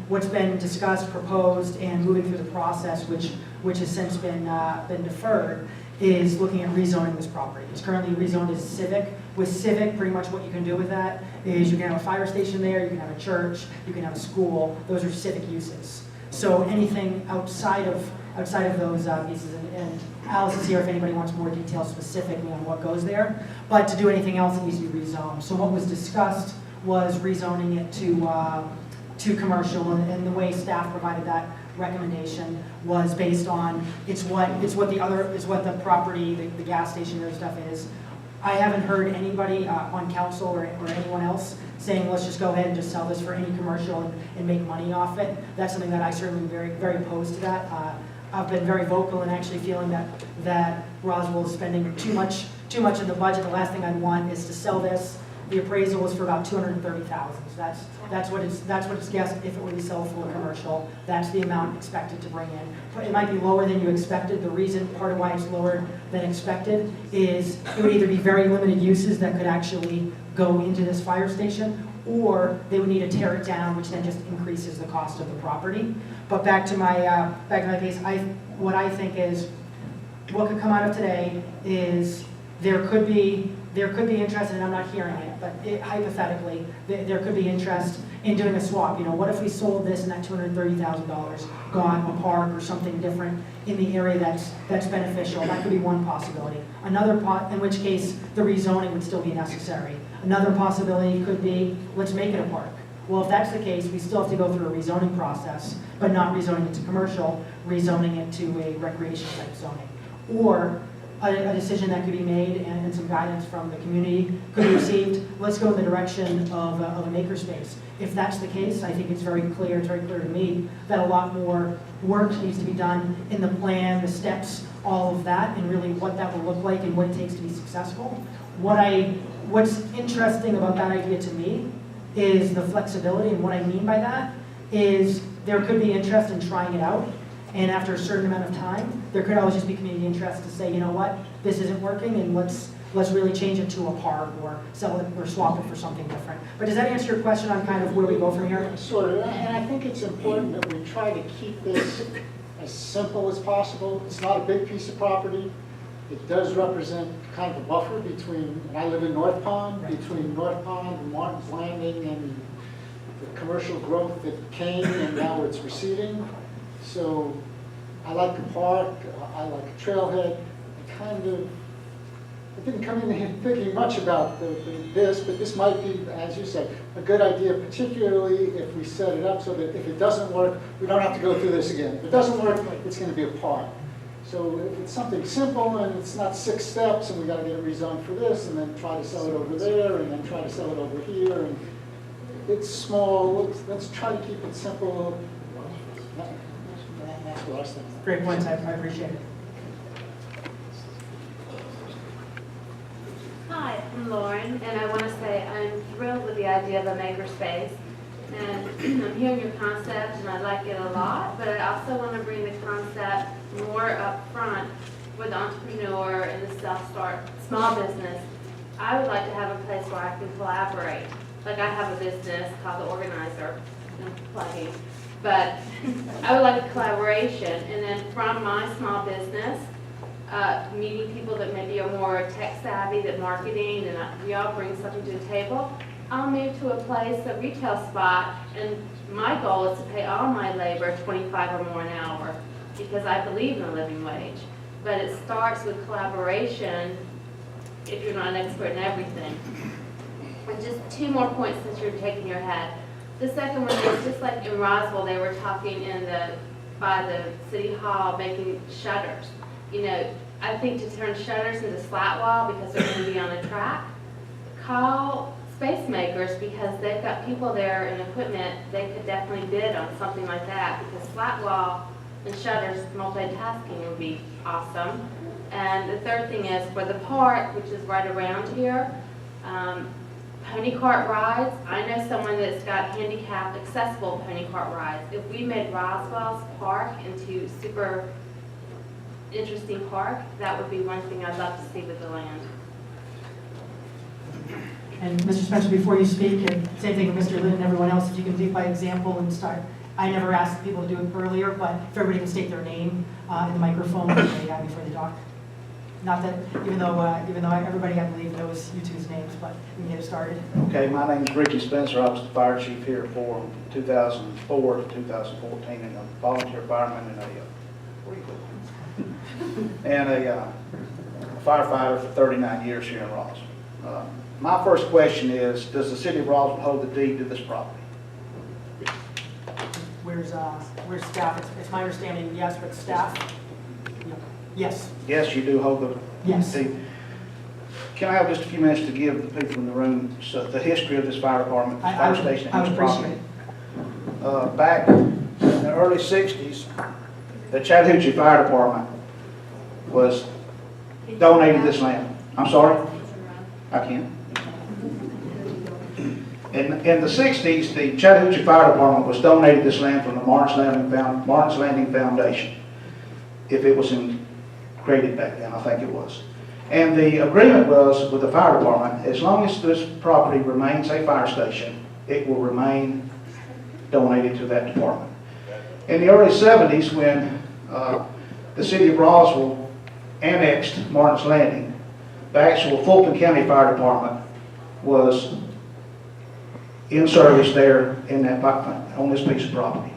discussed, proposed, and moving through the process, which has since been deferred, is looking at rezoning this property. It's currently rezoned as civic. With civic, pretty much what you can do with that is you can have a fire station there, you can have a church, you can have a school. Those are civic uses. So anything outside of those pieces, and Alice is here if anybody wants more details specifically on what goes there. But to do anything else, it needs to be rezoned. So what was discussed was rezoning it to commercial, and the way staff provided that recommendation was based on it's what the property, the gas station, or stuff is. I haven't heard anybody on council or anyone else saying let's just go ahead and just sell this for any commercial and make money off it. That's something that I certainly am very, very opposed to that. I've been very vocal in actually feeling that Roswell is spending too much in the budget. The last thing I'd want is to sell this. The appraisal was for about $230,000. So that's what it's guessed if it were to sell for commercial. That's the amount expected to bring in. But it might be lower than you expected. The reason, part of why it's lower than expected, is it would either be very limited uses that could actually go into this fire station, or they would need to tear it down, which then just increases the cost of the property. But back to my case, what I think is what could come out of today is there could be interest, and I'm not hearing it, but hypothetically, there could be interest in doing a swap. You know, what if we sold this and that $230,000 got a park or something different in the area that's beneficial? That could be one possibility. Another in which case the rezoning would still be necessary. Another possibility could be, let's make it a park. Well, if that's the case, we still have to go through a rezoning process, but not rezoning it to commercial, rezoning it to a recreation type zoning. Or a decision that could be made and some guidance from the community could be received. Let's go in the direction of a makerspace. If that's the case, I think it's very clear to me that a lot more work needs to be done in the plan, the steps, all of that, and really what that will look like and what it takes to be successful. What's interesting about that idea to me is the flexibility, and what I mean by that is there could be interest in trying it out. And after a certain amount of time, there could always just be community interest to say, you know what, this isn't working, and let's really change it to a park or sell it or swap it for something different. But does that answer your question on kind of where we go from here? Sort of, and I think it's important that we try to keep this as simple as possible. It's not a big piece of property. It does represent kind of a buffer between, and I live in North Pond, between North Pond and Martin's Landing and the commercial growth that came and now it's receding. So I like the park, I like a trailhead. I didn't come in here thinking much about this, but this might be, as you said, a good idea, particularly if we set it up so that if it doesn't work, we don't have to go through this again. If it doesn't work, it's going to be a park. So if it's something simple and it's not 6 steps and we got to get it rezoned for this and then try to sell it over there and then try to sell it over here, and it's small, let's try to keep it simple. That's what I was thinking. Great points, I appreciate it. Hi, I'm Lauren, and I want to say I'm thrilled with the idea of a makerspace. And I'm hearing your concept and I like it a lot, but I also want to bring the concept more up front with the entrepreneur and the self-start small business. I would like to have a place where I can collaborate. Like I have a business called The Organizer, I'm plugging, but I would like a collaboration. And then from my small business, meeting people that maybe are more tech savvy, that marketing, and we all bring something to the table. I'll move to a place, a retail spot, and my goal is to pay all my labor 25 or more an hour because I believe in a living wage. But it starts with collaboration if you're not an expert in everything. And just two more points since you're taking your head. The second one is just like in Roswell, they were talking by the city hall making shutters. You know, I think to turn shutters into slat wall because they're going to be on a track, call space makers because they've got people there and equipment. They could definitely bid on something like that because slat wall and shutters multitasking would be awesome. And the third thing is for the park, which is right around here, pony cart rides. I know someone that's got handicapped accessible pony cart rides. If we made Roswell's park into super interesting park, that would be one thing I'd love to see with the land. And Mr. Spencer, before you speak, and same thing with Mr. Lynn and everyone else, if you can lead by example and start. I never asked people to do it earlier, but if everybody can state their name in the microphone before they talk. Not that, even though everybody I believe knows you two's names, but we can get it started. Okay, my name is Ricky Spencer. I was the fire chief here for 2004 to 2014, and a volunteer fireman and a firefighter for 39 years here in Roswell. My first question is, does the city of Roswell hold the deed to this property? Where's staff? It's my understanding, yes, but staff? Yes. Yes, you do hold the Yes. deed. Can I have just a few minutes to give the people in the room the history of this fire department, fire station, and this property? Back in the early 60s, the Chattahoochee Fire Department was donated this land. I'm sorry? I can't. In the 60s, the Chattahoochee Fire Department was donated this land from the Martin's Landing Foundation. If it was created back then, I think it was. And the agreement was with the fire department, as long as this property remains a fire station, it will remain donated to that department. In the early 70s, when the city of Roswell annexed Martin's Landing, the actual Fulton County Fire Department was in service there in that on this piece of property.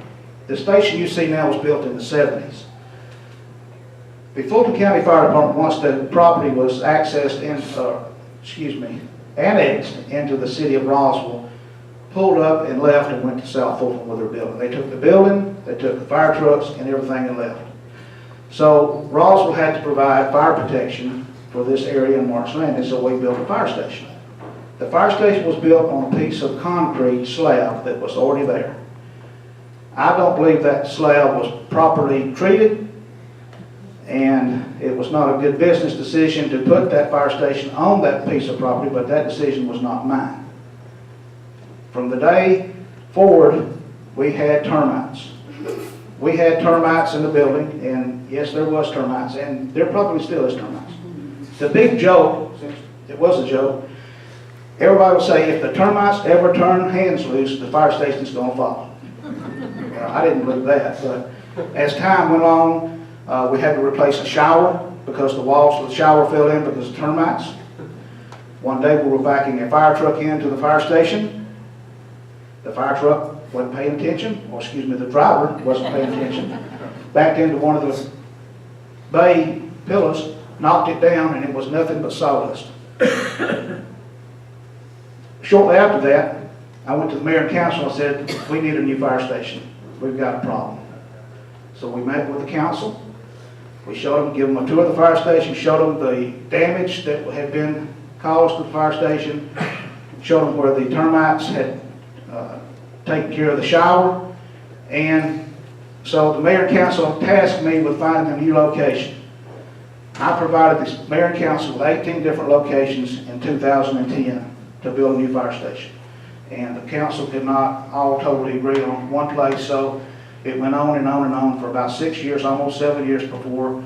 The station you see now was built in the 70s. The Fulton County Fire Department, once the property was annexed into the city of Roswell, pulled up and left and went to South Fulton with their building. They took the building, they took the fire trucks and everything and left. So Roswell had to provide fire protection for this area in Martin's Landing, so we built a fire station. The fire station was built on a piece of concrete slab that was already there. I don't believe that slab was properly treated, and it was not a good business decision to put that fire station on that piece of property, but that decision was not mine. From the day forward, we had termites. We had termites in the building, and yes, there was termites, and there probably still is termites. The big joke, since it was a joke, everybody would say, if the termites ever turn hands loose, the fire station's going to fall. I didn't believe that, but as time went on, we had to replace a shower because the walls of the shower fell in because of termites. One day we were backing a fire truck into the fire station. The fire truck wasn't paying attention, or the driver wasn't paying attention. Backed into one of the bay pillars, knocked it down, and it was nothing but sawdust. Shortly after that, I went to the mayor and council and said, we need a new fire station. We've got a problem. So we met with the council. We showed them, give them a tour of the fire station, showed them the damage that had been caused to the fire station, showed them where the termites had taken care of the shower. And so the mayor and council tasked me with finding a new location. I provided the mayor and council with 18 different locations in 2010 to build a new fire station. and the council could not all totally agree on one place, so it went on and on and on for about 6 years, almost 7 years before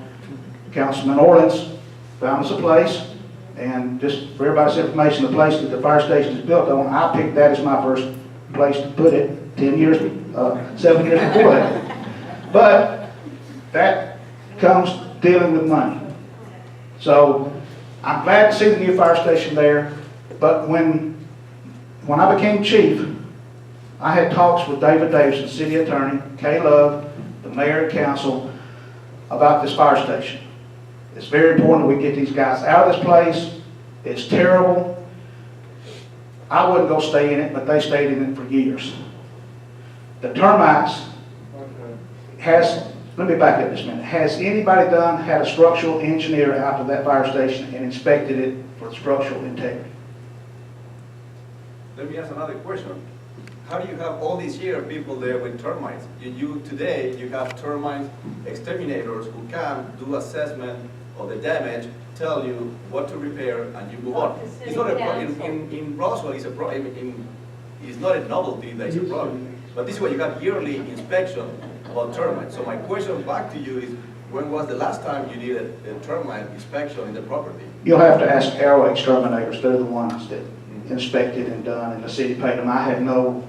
Councilman Orleans found us a place. And just for everybody's information, the place that the fire station is built on, I picked that as my first place to put it 7 years before that. But that comes dealing with money. So I'm glad to see the new fire station there, but when I became chief, I had talks with David Davidson, city attorney, Kay Love, the mayor and council, about this fire station. It's very important that we get these guys out of this place. It's terrible. I wouldn't go stay in it, but they stayed in it for years. The termites let me back up just a minute. Has anybody had a structural engineer out to that fire station and inspected it for structural integrity? Let me ask another question. How do you have all these years people there with termites? Today you have termite exterminators who can do assessment of the damage, tell you what to repair, and you move on. It's not a problem. In Roswell, it's a problem. It's not a novelty that it's a problem. But this is why you have yearly inspection about termites. So my question back to you is, when was the last time you did a termite inspection in the property? You'll have to ask arrow exterminators. They're the ones that inspected and done, and the city paid them. I had no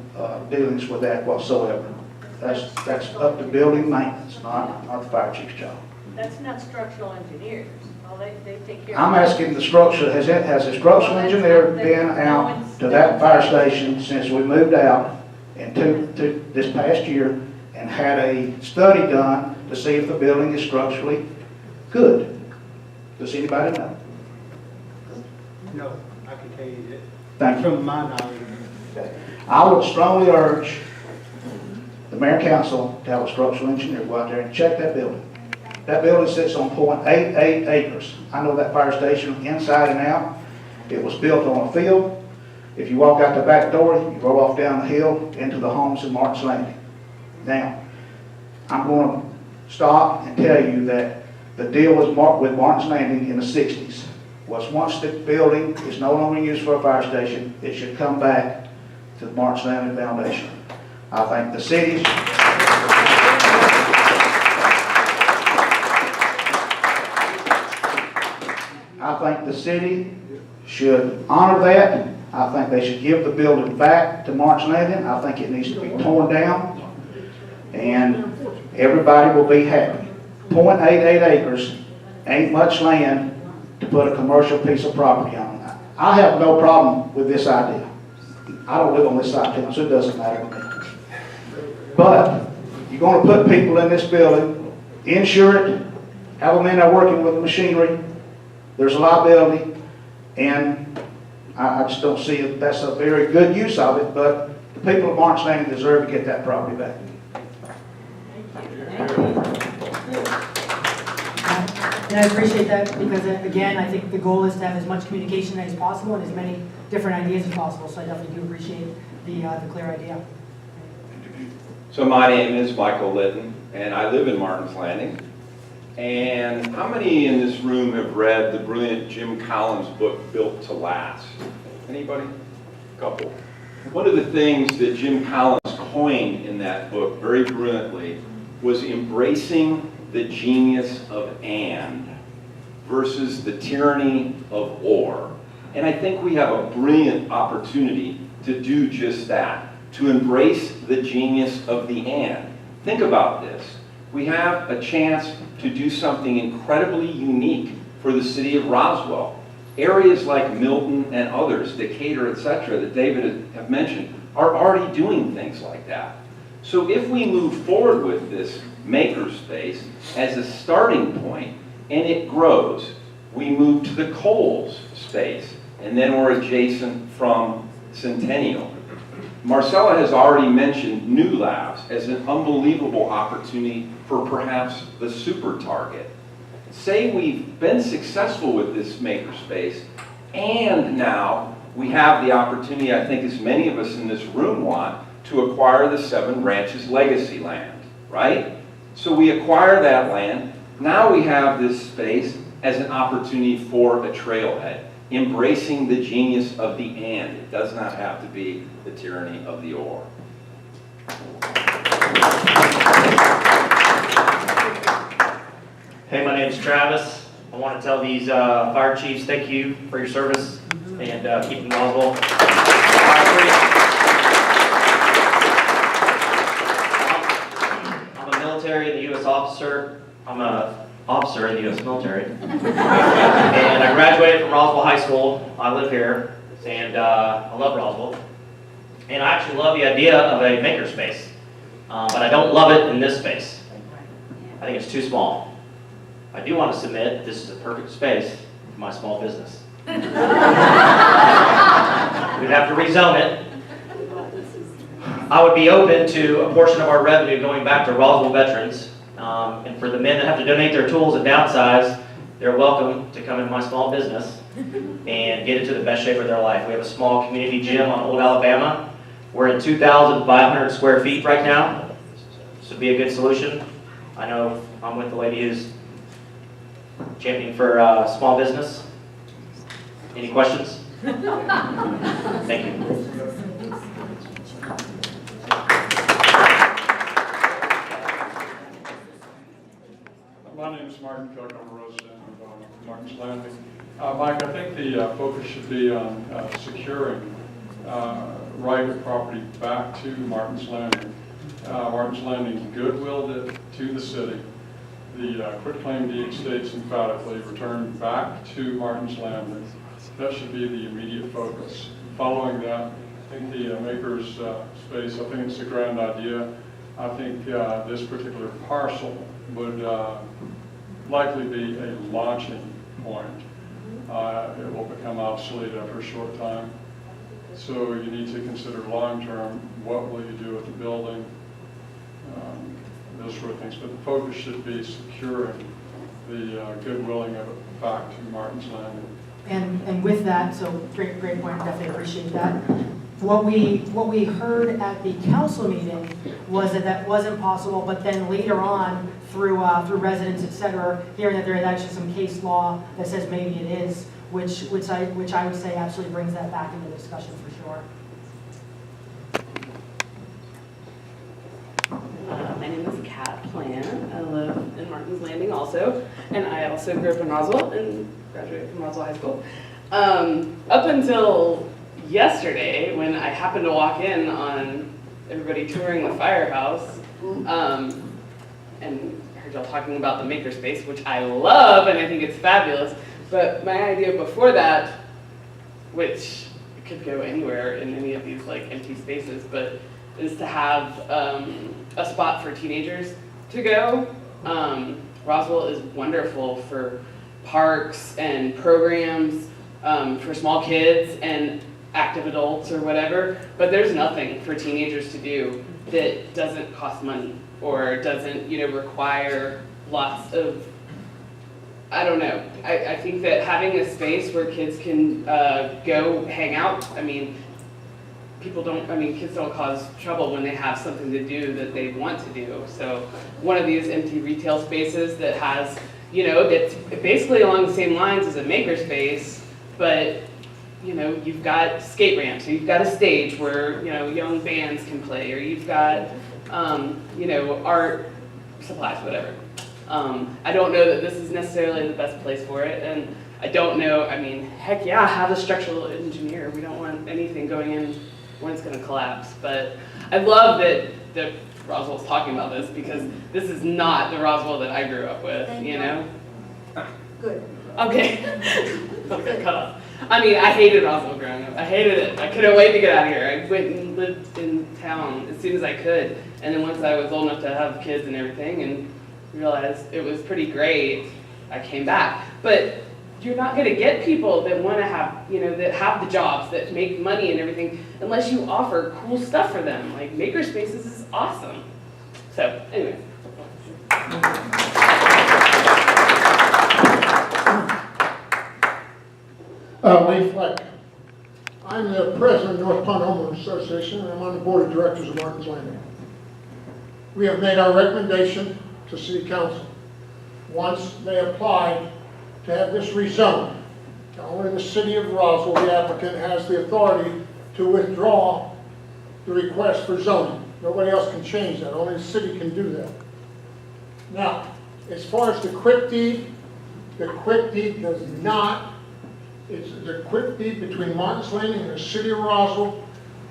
dealings with that whatsoever. That's up to building maintenance, not the fire chief's job. That's not structural engineers. Well, they take care I'm of asking the structure, has a structural engineer been out to that fire station since we moved out in this past year and had a study done to see if the building is structurally good? Does anybody know? No, I can tell you that. Thank you. From my knowledge. Okay. I would strongly urge the mayor and council to have a structural engineer go out there and check that building. That building sits on 0.88 acres. I know that fire station inside and out. It was built on a field. If you walk out the back door, you go off down the hill into the homes in Martin's Landing. Now, I'm going to stop and tell you that the deal with Martin's Landing in the 60s was once the building is no longer used for a fire station, it should come back to the Martin's Landing Foundation. I think the cities city should honor that. I think they should give the building back to Martin's Landing. I think it needs to be torn down, and everybody will be happy. 0.88 acres ain't much land to put a commercial piece of property on. I have no problem with this idea. I don't live on this side of town, so it doesn't matter to me. But you're going to put people in this building, insure it, have them in there working with the machinery. There's a liability, and I just don't see if that's a very good use of it, but the people of Martin's Landing deserve to get that property back. And I appreciate that because, again, I think the goal is to have as much communication as possible and as many different ideas as possible. So I definitely do appreciate the clear idea. So my name is Michael Litton, and I live in Martin's Landing. And how many in this room have read the brilliant Jim Collins book, Built to Last? Anybody? A couple. One of the things that Jim Collins coined in that book very brilliantly was embracing the genius of and versus the tyranny of or. And I think we have a brilliant opportunity to do just that, to embrace the genius of the and. Think about this. We have a chance to do something incredibly unique for the city of Roswell. Areas like Milton and others, Decatur, etc., that David have mentioned, are already doing things like that. So if we move forward with this makerspace as a starting point, and it grows, we move to the Coles space, and then we're adjacent from Centennial. Marcella has already mentioned New Labs as an unbelievable opportunity for perhaps the super target. Say we've been successful with this makerspace, and now we have the opportunity, I think as many of us in this room want, to acquire the 7 Ranches legacy land, right? So we acquire that land. Now we have this space as an opportunity for a trailhead. embracing the genius of the and. It does not have to be the tyranny of the or. Hey, my name's Travis. I want to tell these fire chiefs thank you for your service and keeping Roswell fire-free. I'm a military and a U.S. officer. I'm a officer in the U.S. military. And I graduated from Roswell High School. I live here, and I love Roswell. And I actually love the idea of a makerspace, but I don't love it in this space. I think it's too small. I do want to submit this is a perfect space for my small business. We'd have to rezone it. I would be open to a portion of our revenue going back to Roswell veterans. And for the men that have to donate their tools and downsize, they're welcome to come into my small business and get into the best shape of their life. We have a small community gym on Old Alabama. We're in 2,500 square feet right now. This would be a good solution. I know I'm with the lady who's championing for small business. Any questions? Thank you. My name is Martin Cook. I'm a resident of Martin's Landing. Mike, I think the focus should be on securing right of property back to Martin's Landing. Martin's Landing's goodwill to the city. The quitclaim deed states emphatically returned back to Martin's Landing. That should be the immediate focus. Following that, I think the maker's space, I think it's a grand idea. I think this particular parcel would likely be a launching point. It will become obsolete after a short time. So you need to consider long-term, what will you do with the building, those sort of things. But the focus should be securing the goodwilling of it back to Martin's Landing. And with that, so great point, definitely appreciate that. What we heard at the council meeting was that wasn't possible, but then later on, through residents, et cetera, hearing that there is actually some case law that says maybe it is, which I would say absolutely brings that back into discussion for sure. My name is Kat Plant. I live in Martin's Landing also, and I also grew up in Roswell and graduated from Roswell High School. Up until yesterday, when I happened to walk in on everybody touring the Firehouse, and heard y'all talking about the makerspace, which I love and I think it's fabulous, but my idea before that, which could go anywhere in any of these like empty spaces, but is to have a spot for teenagers to go. Roswell is wonderful for parks and programs for small kids and active adults or whatever, but there's nothing for teenagers to do that doesn't cost money or doesn't, require lots of, I don't know. I think that having a space where kids can go hang out, kids don't cause trouble when they have something to do that they want to do. So one of these empty retail spaces that has, that's basically along the same lines as a makerspace, but you've got skate ramps, or you've got a stage where, young bands can play, or you've got, art supplies, whatever. I don't know that this is necessarily the best place for it, and I don't know, heck yeah, have a structural engineer. We don't want anything going in when it's gonna collapse, but I love that Roswell's talking about this, because this is not the Roswell that I grew up with, Good. Okay. Okay, cut off. I hated Roswell growing up. I hated it. I couldn't wait to get out of here. I went and lived in town as soon as I could. And then once I was old enough to have kids and everything and realized it was pretty great, I came back. But you're not going to get people that want to have, that have the jobs, that make money and everything, unless you offer cool stuff for them. Like, makerspaces is awesome. So, anyway. Lee Fleck. I'm the president of North Pond Homeowners Association, and I'm on the board of directors of Martin's Landing. We have made our recommendation to City Council. Once they applied to have this rezoned, Only the city of Roswell, the applicant, has the authority to withdraw the request for zoning. Nobody else can change that, only the city can do that. Now, as far as the quick deed does not, it's the quick deed between Martin's Landing and the city of Roswell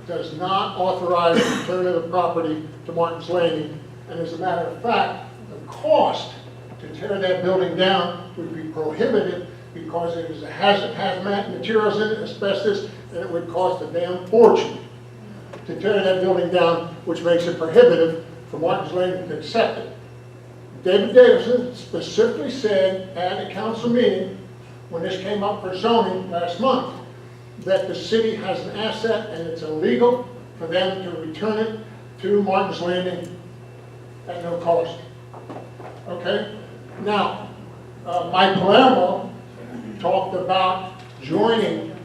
does not authorize the return of the property to Martin's Landing. And as a matter of fact, the cost to tear that building down would be prohibited because it is a hazmat materials in it, asbestos, and it would cost a damn fortune to tear that building down, which makes it prohibitive for Martin's Landing to accept it. David Davison specifically said at a council meeting, when this came up for zoning last month, that the city has an asset and it's illegal for them to return it to Martin's Landing at no cost. Okay? Now, Mike Palermo talked about joining,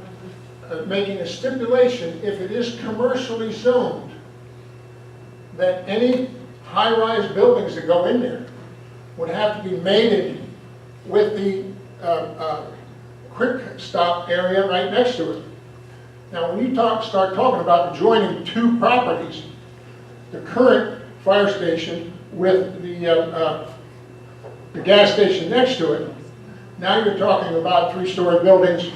making a stipulation, if it is commercially zoned, that any high-rise buildings that go in there would have to be mated with the quick stop area right next to it. Now, when you start talking about joining two properties, the current fire station with the gas station next to it, now you're talking about three-story buildings,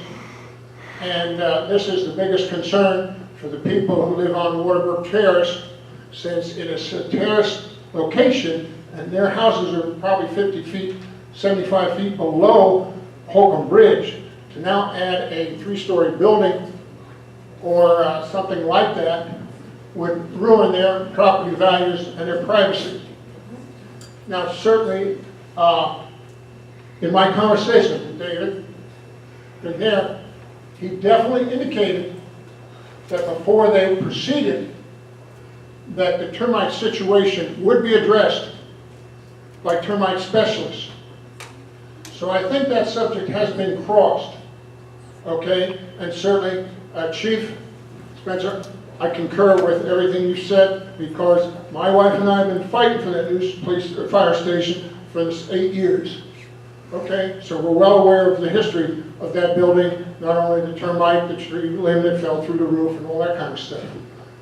and this is the biggest concern for the people who live on Waterbrook Terrace, since it is a terrace location, and their houses are probably 50 feet, 75 feet below Holcomb Bridge. To now add a three-story building or something like that would ruin their property values and their privacy. Now, certainly, in my conversation with David McNair, he definitely indicated that before they proceeded, that the termite situation would be addressed by termite specialists. So I think that subject has been crossed, okay? And certainly, Chief Spencer, I concur with everything you said, because my wife and I have been fighting for that new police or fire station for this 8 years. Okay, so we're well aware of the history of that building, not only the termite, the tree limb that fell through the roof and all that kind of stuff.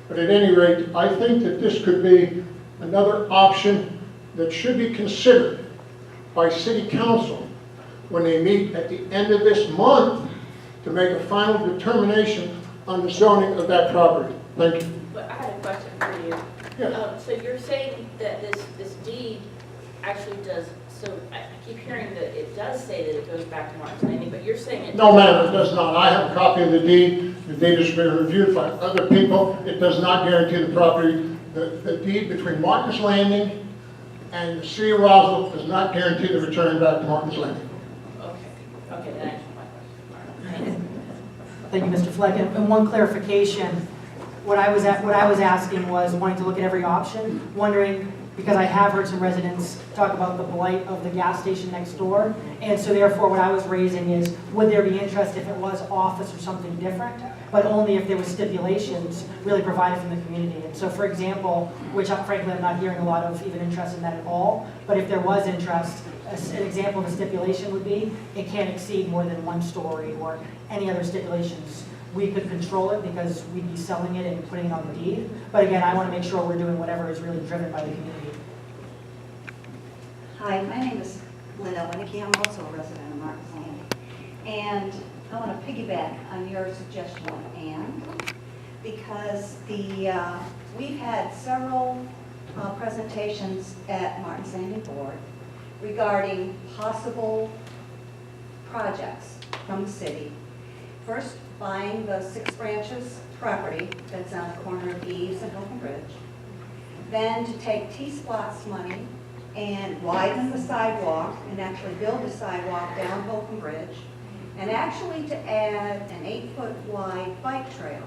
But at any rate, I think that this could be another option that should be considered by City Council when they meet at the end of this month to make a final determination on the zoning of that property. Thank you. But I had a question for you. Yeah. So you're saying that this deed actually does, so I keep hearing that it does say that it goes back to Martin's Landing, but you're saying it... No, ma'am, it does not. I have a copy of the deed. The deed has been reviewed by other people. It does not guarantee the property. The deed between Martin's Landing and the city of Roswell does not guarantee the return back to Martin's Landing. Okay, that answers my question. Thank you, Mr. Fleck. And one clarification, what I was asking was wanting to look at every option, wondering, because I have heard some residents talk about the blight of the gas station next door, and so therefore what I was raising is, would there be interest if it was office or something different, but only if there was stipulations really provided from the community. And so for example, which frankly I'm not hearing a lot of even interest in that at all, but if there was interest, an example of a stipulation would be, it can't exceed more than 1 story, or any other stipulations. We could control it because we'd be selling it and putting it on the deed. But again, I want to make sure we're doing whatever is really driven by the community. Hi, my name is Linda Winnicky. I'm also a resident of Martin's Landing. And I want to piggyback on your suggestion of Ann, because we've had several presentations at Martin's Landing Board regarding possible projects from the city. First, buying the 6 Branches property that's on the corner of Eves and Holcomb Bridge. Then to take T-Splott's money and widen the sidewalk and actually build a sidewalk down Holcomb Bridge, and actually to add an 8-foot wide bike trail.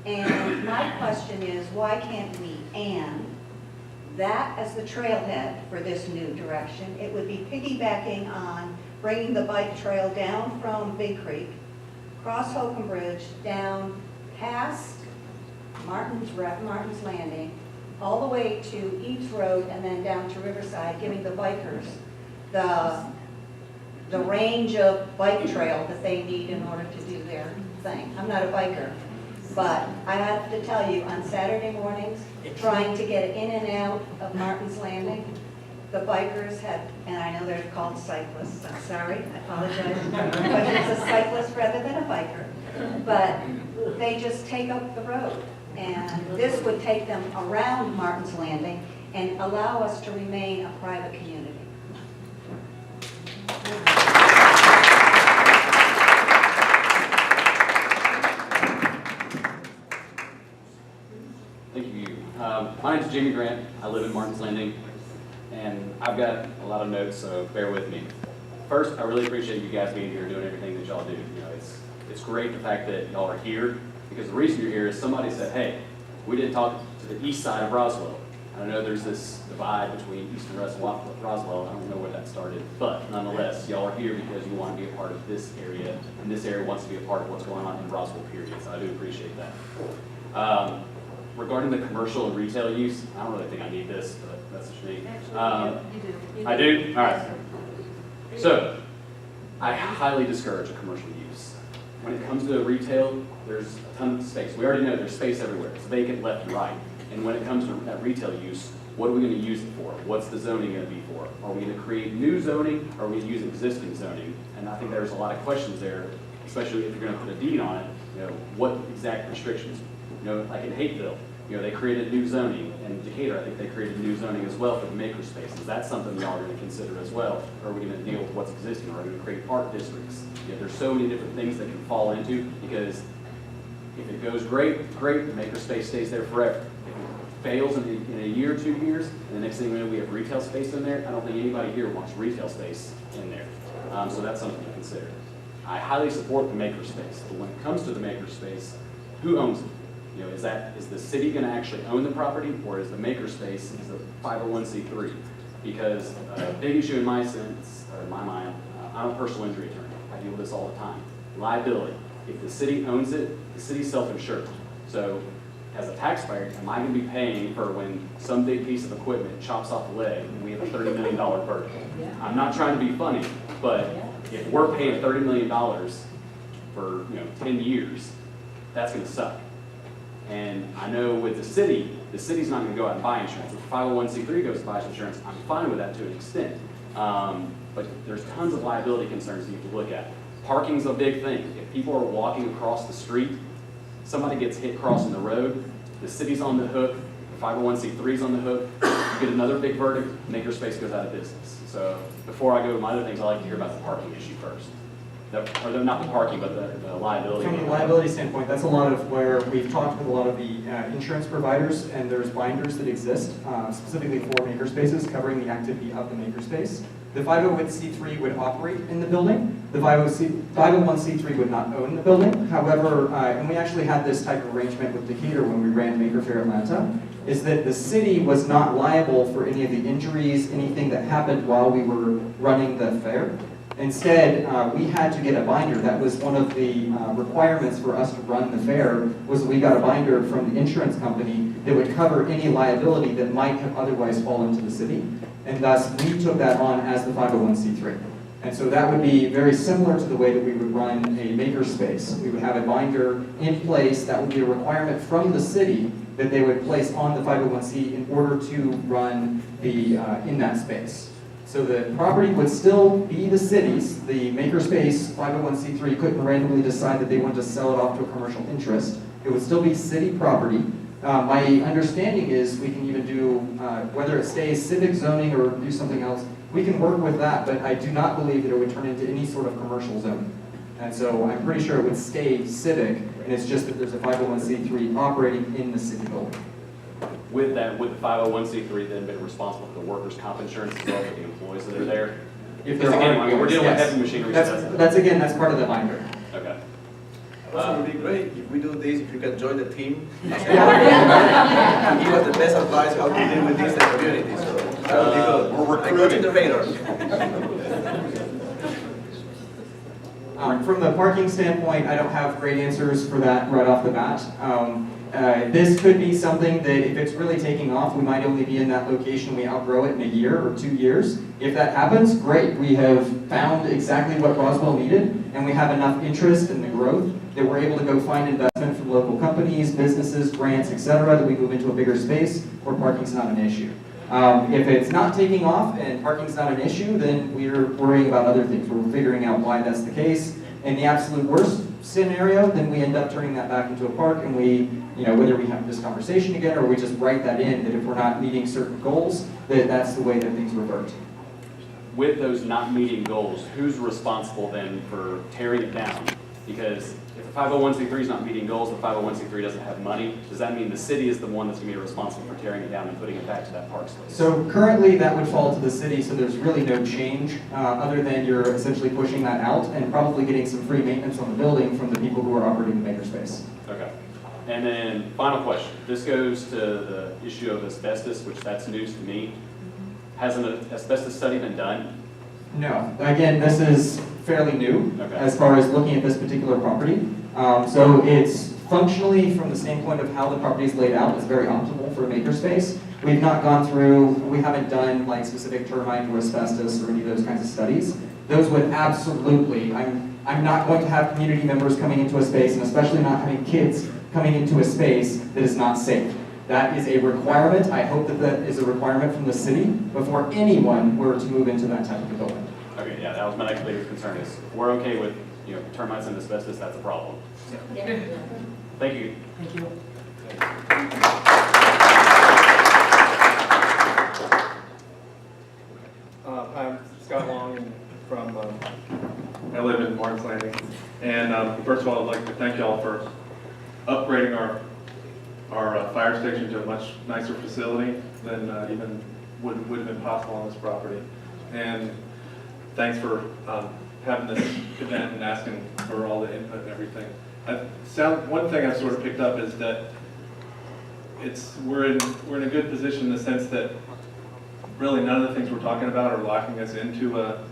And my question is, why can't we and that as the trailhead for this new direction? It would be piggybacking on bringing the bike trail down from Big Creek, across Holcomb Bridge, down past Martin's Landing, all the way to Eves Road, and then down to Riverside, giving the bikers the the range of bike trail that they need in order to do their thing. I'm not a biker, but I have to tell you, on Saturday mornings, trying to get in and out of Martin's Landing, the bikers have, and I know they're called cyclists, I'm sorry, I apologize, but it's a cyclist rather than a biker. But they just take up the road. And this would take them around Martin's Landing and allow us to remain a private community. Thank you. My name's Jamie Grant. I live in Martin's Landing, and I've got a lot of notes, so bear with me. First, I really appreciate you guys being here doing everything that y'all do. You know, it's great the fact that y'all are here, because the reason you're here is somebody said, hey, we didn't talk to the east side of Roswell. I know there's this divide between east and Roswell. I don't know where that started, but nonetheless, y'all are here because you want to be a part of this area, and this area wants to be a part of what's going on in Roswell, period. So I do appreciate that. Regarding the commercial and retail use, I don't really think I need this, but that's just me. I do? All right. So, I highly discourage a commercial use. When it comes to retail, there's a ton of space. We already know there's space everywhere. It's vacant left and right. And when it comes to that retail use, what are we going to use it for? What's the zoning going to be for? Are we going to create new zoning, or are we going to use existing zoning? And I think there's a lot of questions there, especially if you're going to put a deed on it. You know, what exact restrictions? You know, like in Hateville, you know, they created new zoning. In Decatur, I think they created new zoning as well for the makerspace. Is that something y'all are going to consider as well? Or are we going to deal with what's existing? Or are we going to create art districts? You know, there's so many different things that can fall into, because if it goes great, great, the makerspace stays there forever. If it fails in a year or 2 years, and the next thing we know we have retail space in there, I don't think anybody here wants retail space in there. So that's something to consider. I highly support the makerspace, but when it comes to the makerspace, who owns it? You know, is the city going to actually own the property, or is the makerspace is a 501c3? Because a big issue in my sense, or in my mind, I'm a personal injury attorney. I deal with this all the time. Liability. If the city owns it, the city's self-insured. So, as a taxpayer, am I going to be paying for when some big piece of equipment chops off the leg and we have a $30 million verdict? I'm not trying to be funny, but if we're paying $30 million for 10 years, that's going to suck. And I know with the city's not going to go out and buy insurance. If 501c3 goes to buy insurance, I'm fine with that to an extent. But there's tons of liability concerns that you have to look at. Parking's a big thing. If people are walking across the street, somebody gets hit crossing the road, the city's on the hook, the 501c3's on the hook, you get another big verdict, makerspace goes out of business. So before I go to my other things, I like to hear about the parking issue first. Or not the parking, but the liability. From a liability standpoint, that's a lot of where we've talked with a lot of the insurance providers, and there's binders that exist specifically for makerspaces covering the activity of the makerspace. The 501c3 would operate in the building. The 501c3 would not own the building. However, and we actually had this type of arrangement with Decatur when we ran Maker Faire Atlanta, is that the city was not liable for any of the injuries, anything that happened while we were running the fair. Instead, we had to get a binder. That was one of the requirements for us to run the fair, was that we got a binder from the insurance company that would cover any liability that might have otherwise fallen to the city. And thus, we took that on as the 501c3. And so that would be very similar to the way that we would run a makerspace. We would have a binder in place. That would be a requirement from the city that they would place on the 501c in order to run the in that space. So the property would still be the city's. The makerspace 501c3 couldn't randomly decide that they wanted to sell it off to a commercial interest. It would still be city property. My understanding is we can even do, whether it stays civic zoning or do something else, we can work with that, but I do not believe that it would turn into any sort of commercial zone. And so I'm pretty sure it would stay civic, and it's just that there's a 501c3 operating in the city building. With that, would the 501c3 then been responsible for the workers' comp insurance as well for the employees that are there? If there again, are, we're dealing yes. with heavy machinery. That's part of the binder. Okay. Also, it would be great if we do this, if you can join the team. Give us the best advice how to deal with this in the community. So that would be good. We're recruiting. the radar. From the parking standpoint, I don't have great answers for that right off the bat. This could be something that if it's really taking off, we might only be in that location, we outgrow it in a year or 2 years. If that happens, great. We have found exactly what Roswell needed, and we have enough interest in the growth that we're able to go find investment from local companies, businesses, grants, etc., that we move into a bigger space where parking's not an issue. If it's not taking off and parking's not an issue, then we're worrying about other things. We're figuring out why that's the case. In the absolute worst scenario, then we end up turning that back into a park, and we, whether we have this conversation again or we just write that in, that if we're not meeting certain goals, that's the way that things revert. With those not meeting goals, who's responsible then for tearing it down? Because if the 501c3 is not meeting goals, the 501c3 doesn't have money, does that mean the city is the one that's going to be responsible for tearing it down and putting it back to that park space? So currently that would fall to the city, so there's really no change other than you're essentially pushing that out and probably getting some free maintenance on the building from the people who are operating the makerspace. Okay. And then final question. This goes to the issue of asbestos, which that's news to me. Has an asbestos study been done? No. Again, this is fairly new as far as looking at this particular property. So it's functionally, from the standpoint of how the property is laid out, it's very optimal for a makerspace. We've not gone through, we haven't done like specific termite or asbestos or any of those kinds of studies. Those would absolutely, I'm not going to have community members coming into a space, and especially not having kids coming into a space that is not safe. That is a requirement. I hope that that is a requirement from the city before anyone were to move into that type of a building. Okay, yeah, that was my next biggest concern is if we're okay with termites and asbestos, that's a problem. Yeah. Thank you. Thank you. I'm Scott Long from, I live in Martin's Landing. And first of all, I'd like to thank y'all for upgrading our fire station to a much nicer facility than even would have been possible on this property. And thanks for having this event and asking for all the input and everything. One thing I've sort of picked up is that we're in a good position in the sense that really none of the things we're talking about are locking us into a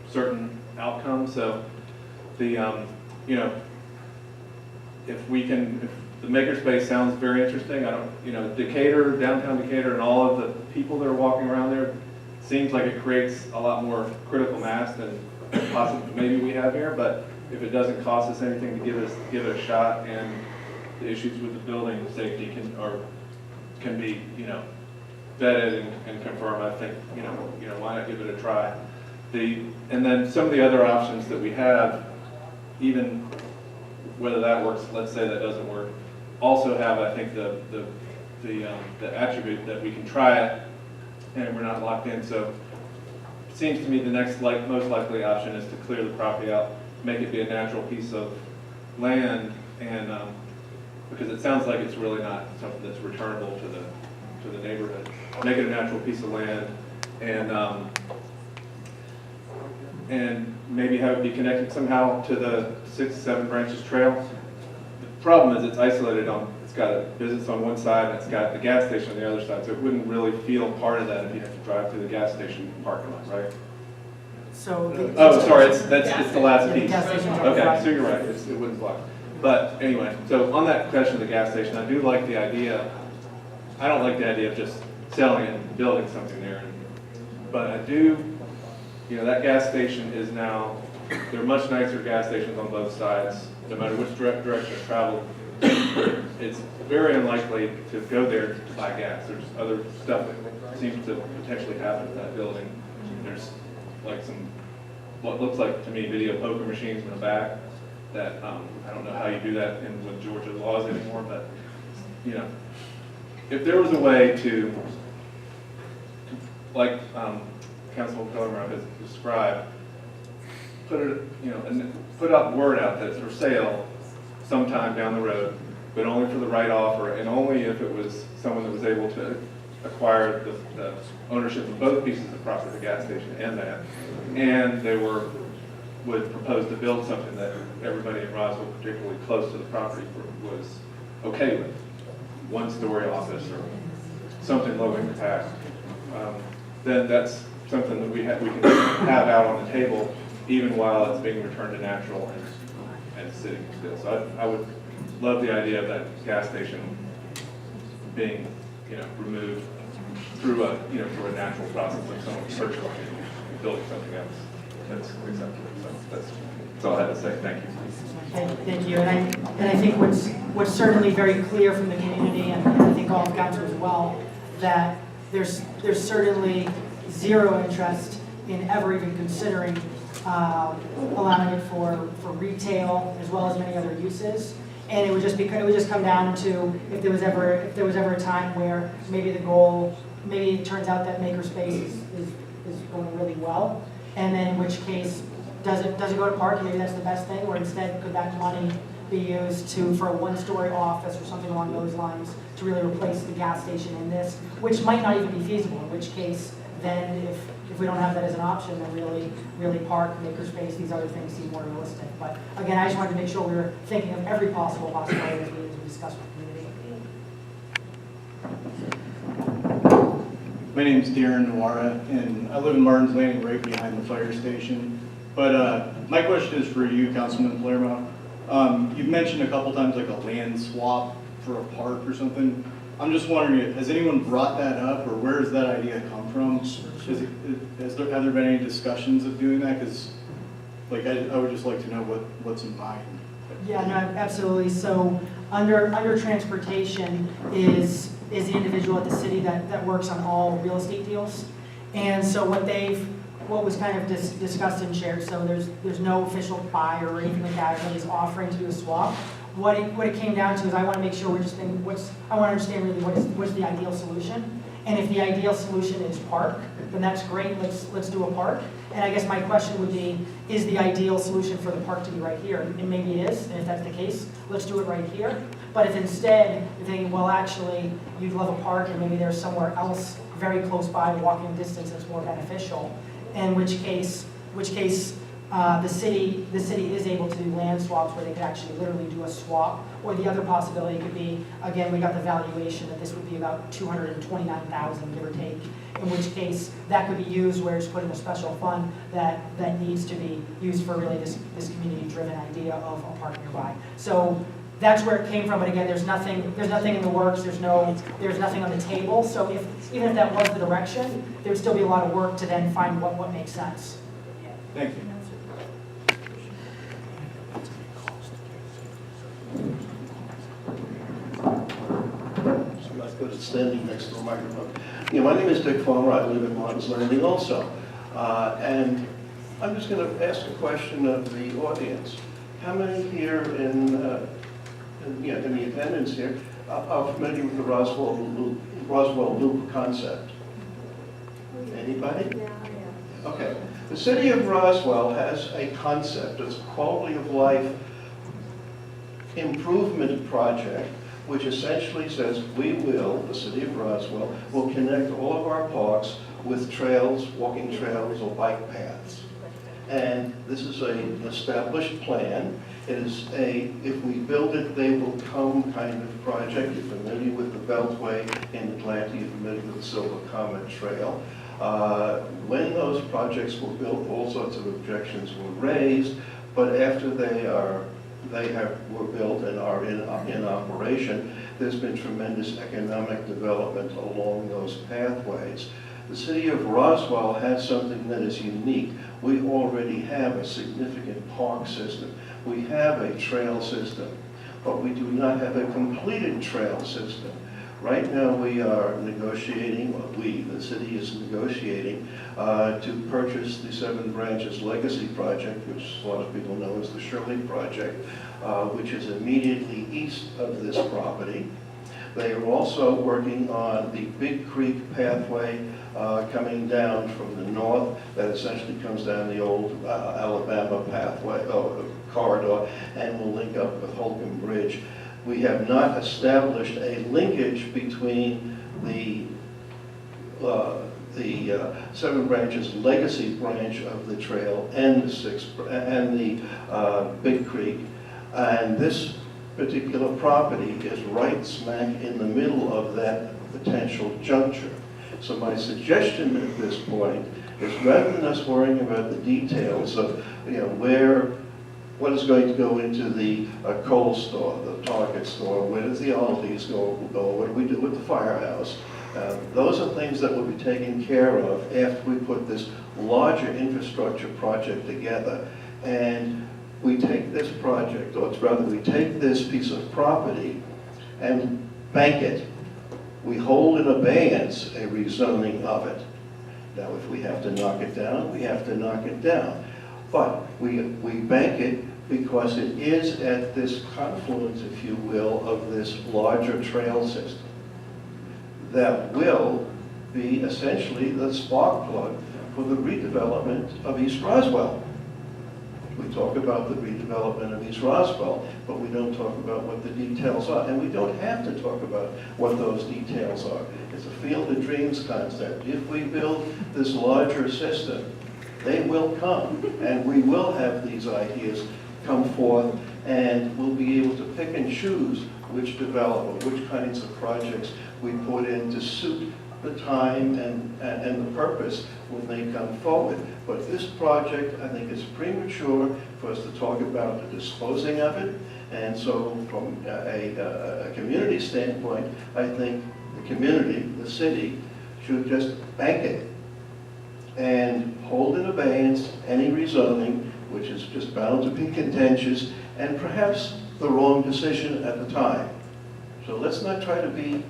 certain outcome. So the if the makerspace sounds very interesting. Decatur, downtown Decatur, and all of the people that are walking around there, seems like it creates a lot more critical mass than possibly maybe we have here. But if it doesn't cost us anything to give it a shot, and the issues with the building safety can be vetted and confirmed, I think why not give it a try. And then some of the other options that we have, even whether that works, let's say that doesn't work, also have, I think, the attribute that we can try it and we're not locked in. So it seems to me the next most likely option is to clear the property out, make it be a natural piece of land, and because it sounds like it's really not something that's returnable to the neighborhood. Make it a natural piece of land, and maybe have it be connected somehow to the 6 to 7 Branches Trail. The problem is it's isolated it's got a business on one side and it's got the gas station on the other side, so it wouldn't really feel part of that if you have to drive through the gas station parking lot, right? So. Sorry, it's the last piece. Gas station. Okay, so you're right, it wouldn't block. But anyway, so on that question of the gas station, I do like the idea. I don't like the idea of just selling it and building something there, but I do. That gas station is now, there are much nicer gas stations on both sides, no matter which direction of travel. It's very unlikely to go there to buy gas. There's other stuff that seems to potentially happen in that building. There's like what looks like to me video poker machines in the back that I don't know how you do that with Georgia laws anymore, but if there was a way to, like Councilman Comer has described, put out the word out that it's for sale sometime down the road, but only for the right offer, and only if it was someone that was able to acquire the ownership of both pieces of property, the gas station and that, and they would propose to build something that everybody in Roswell, particularly close to the property, was okay with, one-story office or something low impact, then that's something that we can have out on the table even while it's being returned to natural and sitting still. So I would love the idea of that gas station being, removed through through a natural process of someone searching and building something else that's acceptable. So that's all I had to say. Thank you. Thank you, and I think what's certainly very clear from the community, and I think all of council as well, that there's certainly zero interest in ever even considering allowing it for retail as well as many other uses. And it would just come down to if there was ever a time where maybe maybe it turns out that makerspace is going really well, and then in which case does it go to park? Maybe that's the best thing, or instead could that money be used for a one-story office or something along those lines to really replace the gas station in this, which might not even be feasible, in which case then if we don't have that as an option, then really park, makerspace, these other things seem more realistic. But again, I just wanted to make sure we were thinking of every possible possibility as we discuss with the community. My name is Darren Nawara, and I live in Martin's Landing, right behind the fire station. But my question is for you, Councilman Palermo. You've mentioned a couple times like a land swap for a park or something. I'm just wondering, has anyone brought that up, or where does that idea come from? Have there been any discussions of doing that? Because, like, I would just like to know what's in mind. Yeah, no, absolutely. So under transportation is the individual at the city that works on all real estate deals, and so what was kind of discussed and shared. So there's no official buyer or anything like that. Nobody's offering to do a swap. What it came down to is I want to make sure we're just thinking I want to understand really what's the ideal solution. And if the ideal solution is park, then that's great. Let's do a park. And I guess my question would be, is the ideal solution for the park to be right here? And maybe it is. And if that's the case, let's do it right here. But if instead you're thinking, well, actually, you'd love a park and maybe there's somewhere else very close by, walking distance, that's more beneficial. In which case the city is able to do land swaps where they could actually literally do a swap. Or the other possibility could be, again, we got the valuation that this would be about $229,000, give or take. In which case that could be used where it's put in a special fund that needs to be used for really this community-driven idea of a park nearby. So that's where it came from. But again, there's nothing in the works. There's nothing on the table. So even if that was the direction, there would still be a lot of work to then find what makes sense. Thank you. So I'm not good at standing next to a microphone. Yeah, my name is Dick Farmer. I live in Martin's Landing also. And I'm just going to ask a question of the audience. How many here in the attendance here are familiar with the Roswell Loop concept? Anybody? Okay. The city of Roswell has a concept. It's a quality of life improvement project, which essentially says the city of Roswell, will connect all of our parks with trails, walking trails, or bike paths. And this is an established plan. It is if we build it, they will come kind of project. You're familiar with the Beltway in Atlanta, you're familiar with the Silver Comet Trail. When those projects were built, all sorts of objections were raised, but after were built and are in operation, there's been tremendous economic development along those pathways. The city of Roswell has something that is unique. We already have a significant park system. We have a trail system, but we do not have a completed trail system. Right now we are negotiating, the city is negotiating to purchase the Seven Branches Legacy Project, which a lot of people know as the Shirley Project, which is immediately east of this property. They are also working on the Big Creek pathway coming down from the north that essentially comes down the old Alabama pathway corridor and will link up with Holcomb Bridge. We have not established a linkage between the Seven Branches Legacy branch of the trail and the Big Creek, and this particular property is right smack in the middle of that potential juncture. So my suggestion at this point is, rather than us worrying about the details of where What is going to go into the Kohl's store, the Target store? Where does the Aldi's go? What do we do with the Firehouse? Those are things that will be taken care of after we put this larger infrastructure project together. And we take this project, or rather we take this piece of property and bank it. We hold in abeyance a rezoning of it. Now, if we have to knock it down, we have to knock it down. But we bank it because it is at this confluence, if you will, of this larger trail system that will be essentially the spark plug for the redevelopment of East Roswell. We talk about the redevelopment of East Roswell, but we don't talk about what the details are. And we don't have to talk about what those details are. It's a field of dreams concept. If we build this larger system, they will come, and we will have these ideas come forth, and we'll be able to pick and choose which developer, which kinds of projects we put in to suit the time and the purpose when they come forward. But this project, I think it's premature for us to talk about the disposing of it. And so from a community standpoint, I think the community, the city, should just bank it and hold in abeyance any rezoning, which is just bound to be contentious and perhaps the wrong decision at the time. So let's not try to be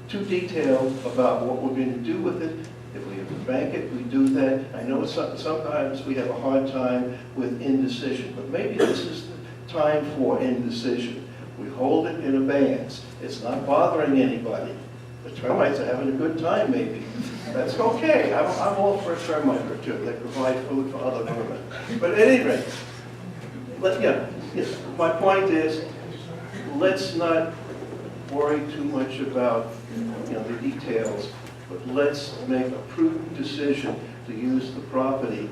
too detailed about what we're going to do with it. If we have to bank it, we do that. I know sometimes we have a hard time with indecision, but maybe this is the time for indecision. We hold it in abeyance. It's not bothering anybody. The termites are having a good time, maybe. That's okay. I'm all for a termite or two. They provide food for other vermin. But at any rate, my point is, let's not worry too much about the details, but let's make a prudent decision to use the property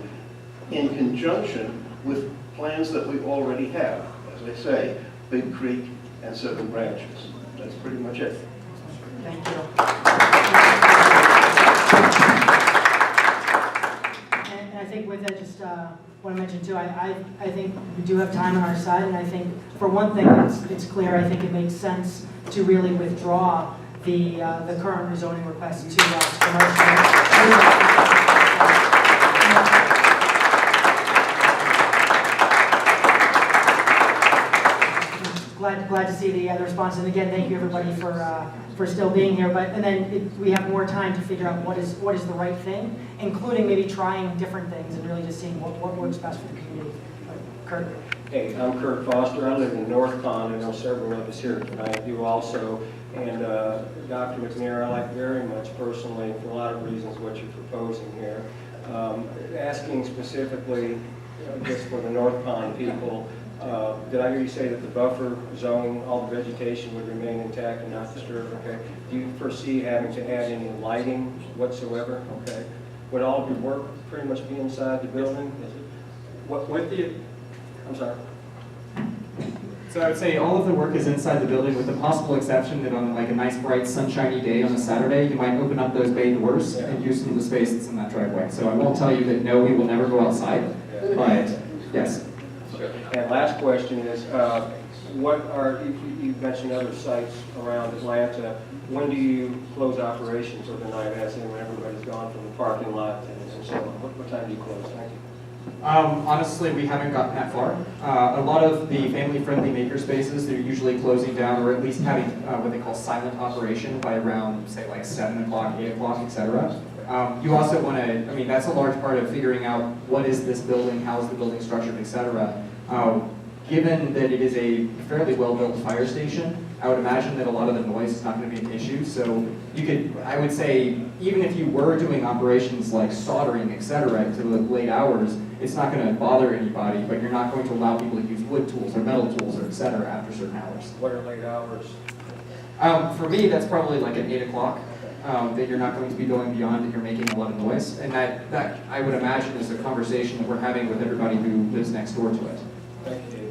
in conjunction with plans that we already have. As I say, Big Creek and 7 Branches. That's pretty much it. Thank you. And I think with that, just want to mention too, I think we do have time on our side, and I think for one thing, it's clear, I think it makes sense to really withdraw the current rezoning request to commercial. Glad to see the response, and again, thank you everybody for still being here. And then we have more time to figure out what is the right thing, including maybe trying different things and really just seeing what works best for the community. Kurt. Hey, I'm Kurt Foster. I live in North Pond. I know several of us here tonight do also. And Dr. McNair, I like very much personally, for a lot of reasons, what you're proposing here. Asking specifically, just for the North Pond people, did I hear you say that the buffer zone, all the vegetation would remain intact and not disturbed? Okay. Do you foresee having to add any lighting whatsoever? Okay. Would all of your work pretty much be inside the building? Is it? What with the? I'm sorry. So I would say all of the work is inside the building, with the possible exception that on like a nice bright sunshiny day on a Saturday, you might open up those bay doors and use some of the space that's in that driveway. So I won't tell you that no, we will never go outside, but yes. And last question is, what are, you mentioned other sites around Atlanta, when do you close operations overnight, as in when everybody's gone from the parking lot and so on? What time do you close? Thank you. Honestly, we haven't gotten that far. A lot of the family-friendly makerspaces, they're usually closing down, or at least having what they call silent operation by around, say, like 7 o'clock, 8 o'clock, etc. You also want to, I mean, that's a large part of figuring out what is this building, how is the building structured, etc. Given that it is a fairly well-built fire station, I would imagine that a lot of the noise is not going to be an issue. So you could, I would say, even if you were doing operations like soldering, etc., to the late hours, it's not going to bother anybody, but you're not going to allow people to use wood tools or metal tools or etc. after certain hours. What are late hours? For me, that's probably like at 8 o'clock, that you're not going to be going beyond, that you're making a lot of noise. And that I would imagine is a conversation that we're having with everybody who lives next door to it. Thank you, Dave.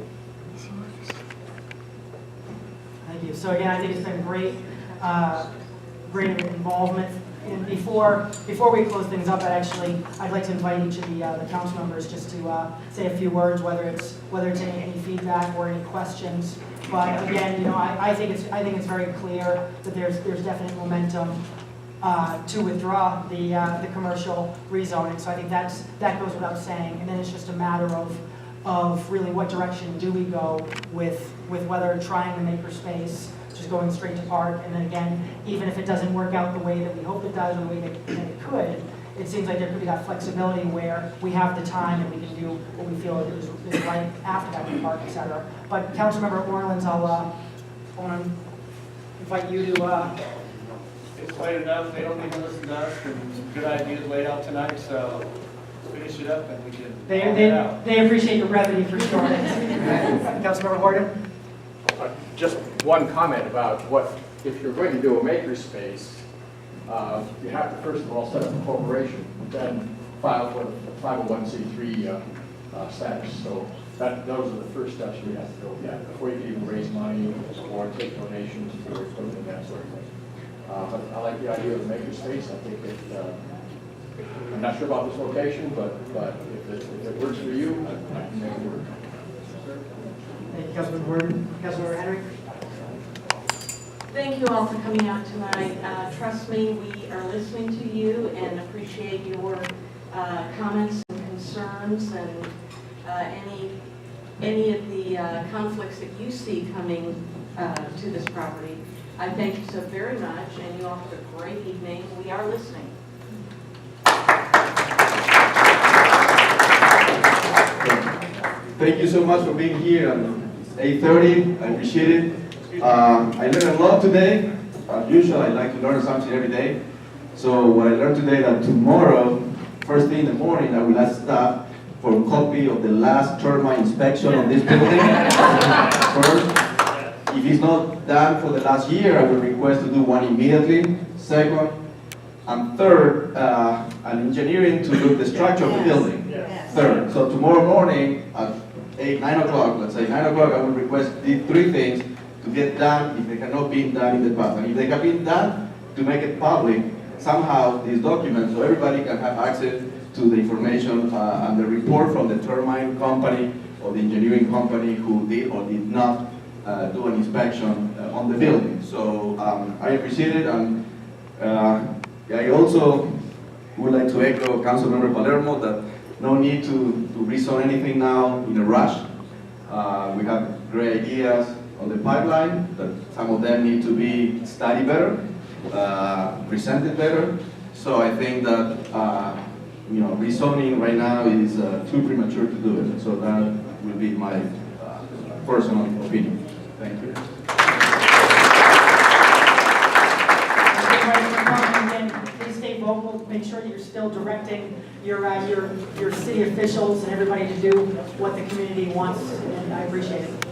Thank you. So again, I think it's been great involvement And before we close things up, I'd like to invite each of the council members just to say a few words, whether it's any feedback or any questions. But again, I think it's very clear that there's definite momentum to withdraw the commercial rezoning. So I think that goes without saying. And then it's just a matter of really what direction do we go with whether trying the makerspace, just going straight to park, and then again, even if it doesn't work out the way that we hope it does or the way that it could, it seems like there could be that flexibility where we have the time and we can do what we feel is right after that with park, et cetera. But Councilmember Orleans, I want to invite you to. It's late enough, they don't need to listen to us, and some good ideas laid out tonight, so finish it up and we can get out. They appreciate your brevity for sure. Councilmember Horton? Just one comment about if you're going to do a makerspace, you have to first of all set up a corporation, then file for the 501c3 status. So those are the first steps you have to go before you can even raise money or take donations for equipment and that sort of thing. But I like the idea of the makerspace. I think I'm not sure about this location, but if it works for you, I can make it work. Thank you, Councilmember Horton. Councilmember Henry? Thank you all for coming out tonight. Trust me, we are listening to you and appreciate your comments and concerns and any of the conflicts that you see coming to this property. I thank you so very much, and you all have a great evening. We are listening. Thank you so much for being here at 8:30. I appreciate it. I learned a lot today. As usual, I like to learn something every day. So what I learned today that tomorrow, first thing in the morning, I will ask staff for a copy of the last termite inspection of this building. First, if it's not done for the last year, I will request to do one immediately. Second, and third, an engineering to look the structure of the building. Third, so tomorrow morning at 9 o'clock, let's say 9 o'clock, I will request these three things to get done if they cannot be done in the past. And if they have been done, to make it public, somehow these documents, so everybody can have access to the information and the report from the termite company or the engineering company who did or did not do an inspection on the building. So I appreciate it, and I also would like to echo Councilmember Palermo that no need to rezone anything now in a rush. We have great ideas on the pipeline, that some of them need to be studied better, presented better. So I think that rezoning right now is too premature to do it. So that will be my personal opinion. Thank you. Please stay vocal. Make sure that you're still directing your city officials and everybody to do what the community wants, and I appreciate it.